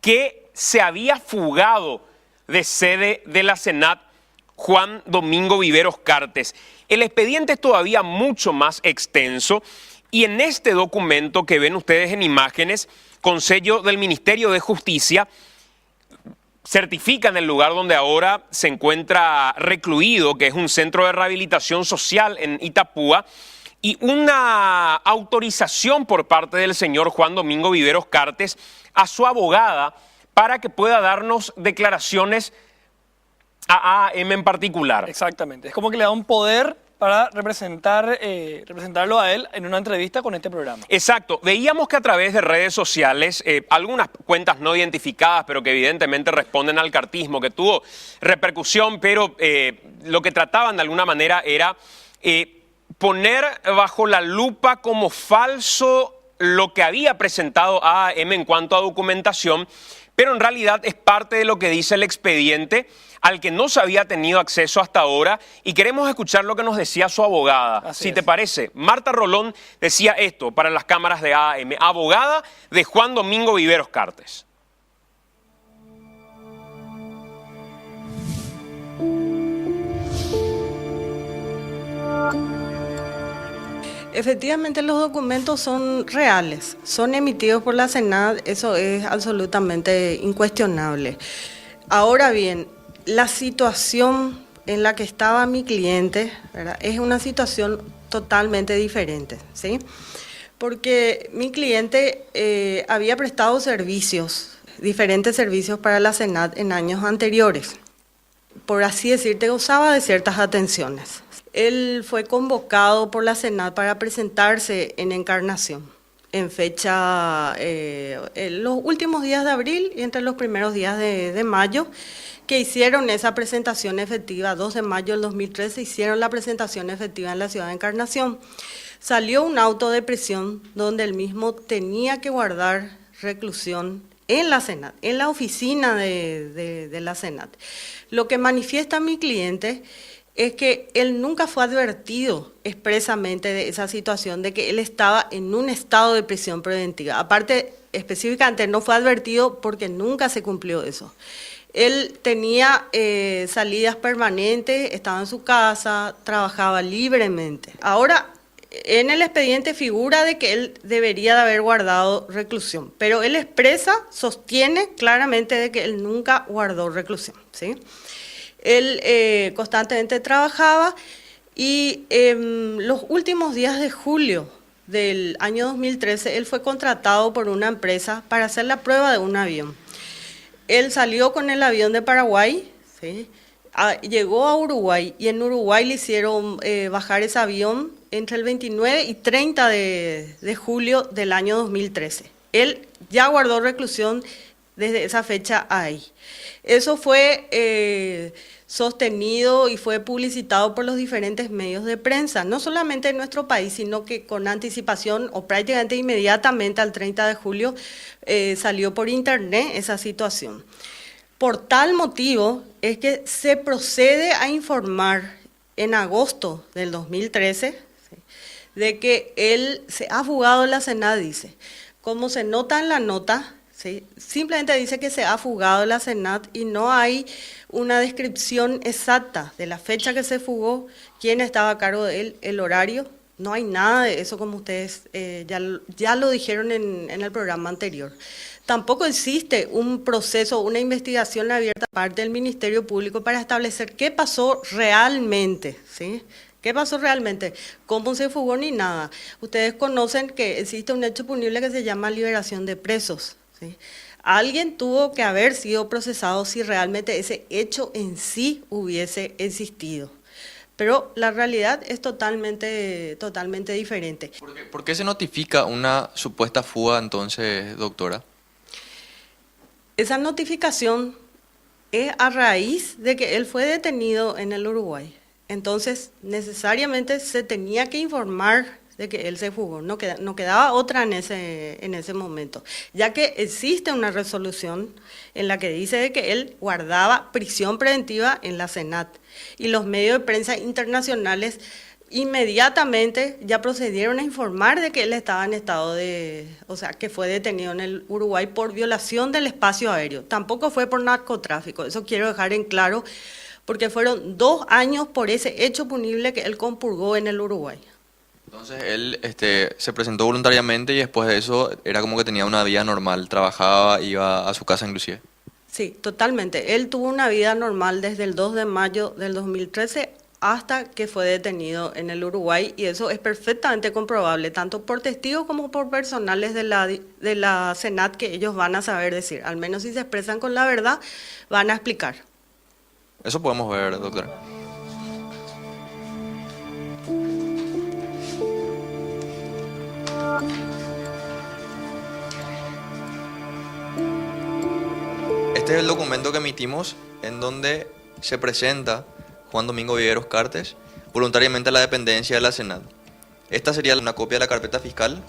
S1: que se había fugado de sede de la Senat Juan Domingo Viveros Cartes. El expediente es todavía mucho más extenso y en este documento que ven ustedes en imágenes, con sello del Ministerio de Justicia, certifican el lugar donde ahora se encuentra recluido, que es un centro de rehabilitación social en Itapúa, y una autorización por parte del señor Juan Domingo Viveros Cartes a su abogada para que pueda darnos declaraciones a AM en particular.
S2: Exactamente. Es como que le da un poder para representarlo a él en una entrevista con este programa.
S1: Exacto. Veíamos que a través de redes sociales, algunas cuentas no identificadas, pero que evidentemente responden al cartismo, que tuvo repercusión, pero lo que trataban de alguna manera era poner bajo la lupa como falso lo que había presentado AM en cuanto a documentación, pero en realidad es parte de lo que dice el expediente al que no se había tenido acceso hasta ahora, y queremos escuchar lo que nos decía su abogada.
S2: Así
S1: si
S2: es.
S1: te parece, Marta Rolón decía esto para las cámaras de AM, abogada de Juan Domingo Viveros Cartes.
S10: Efectivamente, los documentos son reales, son emitidos por la Senat, eso es absolutamente incuestionable. Ahora bien, la situación en la que estaba mi cliente, ¿verdad?, es una situación totalmente diferente, ¿sí? Porque mi cliente había prestado servicios, diferentes servicios para la Senat en años anteriores. Por así decirte, gozaba de ciertas atenciones. Él fue convocado por la Senat para presentarse en Encarnación, en fecha, en los últimos días de abril y entre los primeros días de mayo, que hicieron esa presentación efectiva. 2 de mayo del 2013 hicieron la presentación efectiva en la ciudad de Encarnación. Salió un auto de prisión donde él mismo tenía que guardar reclusión en la Senat, en la oficina de la Senat. Lo que manifiesta mi cliente es que él nunca fue advertido expresamente de esa situación, de que él estaba en un estado de prisión preventiva. Aparte, específicamente no fue advertido porque nunca se cumplió eso. Él tenía salidas permanentes, estaba en su casa, trabajaba libremente. Ahora, en el expediente figura de que él debería de haber guardado reclusión, pero él sostiene claramente de que él nunca guardó reclusión, ¿sí? Él constantemente trabajaba y los últimos días de julio del año 2013 él fue contratado por una empresa para hacer la prueba de un avión. Él salió con el avión de Paraguay, ¿sí?, llegó a Uruguay y en Uruguay le hicieron bajar ese avión entre el 29 y 30 de julio del año 2013. Él ya guardó reclusión desde esa fecha ahí. Eso fue sostenido y fue publicitado por los diferentes medios de prensa, no solamente en nuestro país, sino que con anticipación o prácticamente inmediatamente al 30 de julio salió por internet esa situación. Por tal motivo es que se procede a informar en agosto del 2013 ¿sí?, de que él se ha fugado de la Senat, dice. Como se nota en la nota, ¿sí?, simplemente dice que se ha fugado de la Senat y no hay una descripción exacta de la fecha que se fugó, quién estaba a cargo de él, el horario. No hay nada de eso, como ustedes ya lo dijeron en el programa anterior. Tampoco existe un proceso, una investigación abierta por parte del Ministerio Público para establecer qué pasó realmente, ¿sí? ¿Qué pasó realmente? ¿Cómo se fugó? Ni nada. Ustedes conocen que existe un hecho punible que se llama liberación de presos, ¿sí? Alguien tuvo que haber sido procesado si realmente ese hecho en sí hubiese existido. Pero la realidad es totalmente diferente.
S3: ¿Por qué se notifica una supuesta fuga entonces, doctora?
S10: Esa notificación es a raíz de que él fue detenido en el Uruguay. Entonces, necesariamente se tenía que informar de que él se fugó. No quedaba otra en ese momento, ya que existe una resolución en la que dice de que él guardaba prisión preventiva en la Senat. Y los medios de prensa internacionales inmediatamente ya procedieron a informar de que él estaba en estado que fue detenido en el Uruguay por violación del espacio aéreo. Tampoco fue por narcotráfico, eso quiero dejar en claro, porque fueron 2 años por ese hecho punible que él compurgó en el Uruguay.
S3: Entonces él se presentó voluntariamente y después de eso era como que tenía una vida normal, trabajaba, iba a su casa inclusive.
S10: Sí, totalmente. Él tuvo una vida normal desde el 2 de mayo del 2013 hasta que fue detenido en el Uruguay, y eso es perfectamente comprobable, tanto por testigos como por personales de la Senat, que ellos van a saber decir, al menos si se expresan con la verdad, van a explicar.
S3: Eso podemos ver, doctora. Este es el documento que emitimos en donde se presenta Juan Domingo Viveros Cartes voluntariamente a la dependencia de la Senat. Esta sería una copia de la carpeta fiscal.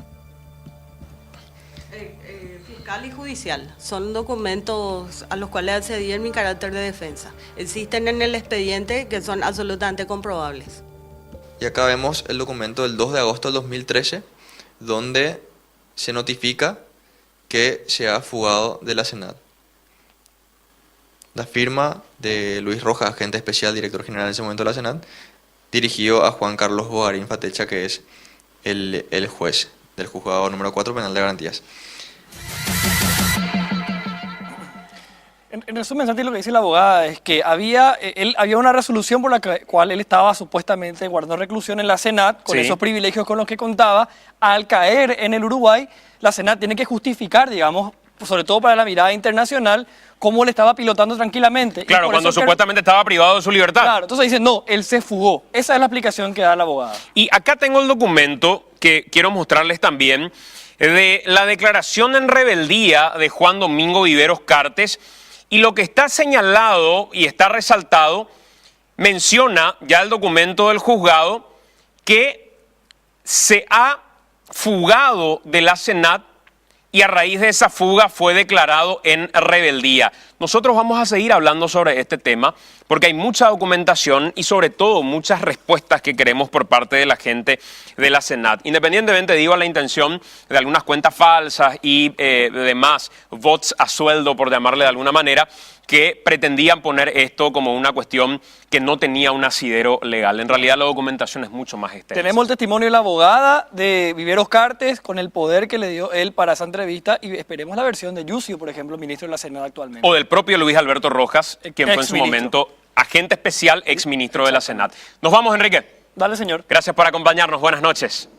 S10: Fiscal y judicial son documentos a los cuales accedí en mi carácter de defensa. Existen en el expediente que son absolutamente comprobables.
S3: Y acá vemos el documento del 2 de agosto del 2013, donde se notifica que se ha fugado de la Senat. La firma de Luis Rojas, agente especial, director general en ese momento de la Senat, dirigido a Juan Carlos Bogarín Fatecha, que es el juez del juzgado número 4 penal de garantías.
S2: En resumen, Santi, lo que dice la abogada es que había una resolución por la cual él estaba supuestamente guardando reclusión en la Senat, con esos privilegios con los que contaba. Al caer en el Uruguay, la Senat tiene que justificar, digamos, sobre todo para la mirada internacional, cómo le estaba pilotando tranquilamente.
S1: Claro, cuando supuestamente estaba privado de su libertad.
S2: Claro, entonces dicen, no, él se fugó. Esa es la explicación que da la abogada.
S1: Y acá tengo el documento que quiero mostrarles también de la declaración en rebeldía de Juan Domingo Viveros Cartes, y lo que está señalado y está resaltado, menciona ya el documento del juzgado que se ha fugado de la Senat y a raíz de esa fuga fue declarado en rebeldía. Nosotros vamos a seguir hablando sobre este tema porque hay mucha documentación y sobre todo muchas respuestas que queremos por parte de la gente de la Senat. Independientemente, digo, a la intención de algunas cuentas falsas y demás bots a sueldo, por llamarle de alguna manera, que pretendían poner esto como una cuestión que no tenía un asidero legal. En realidad la documentación es mucho más extensa.
S2: Tenemos el testimonio de la abogada de Viveros Cartes con el poder que le dio él para esa entrevista, y esperemos la versión de Yusio, por ejemplo, ministro de la Senat actualmente.
S1: O del propio Luis Alberto Rojas, quien fue en su momento agente especial, exministro de la Senat. Nos vamos, Enrique.
S2: Dale, señor.
S1: Gracias por acompañarnos. Buenas noches.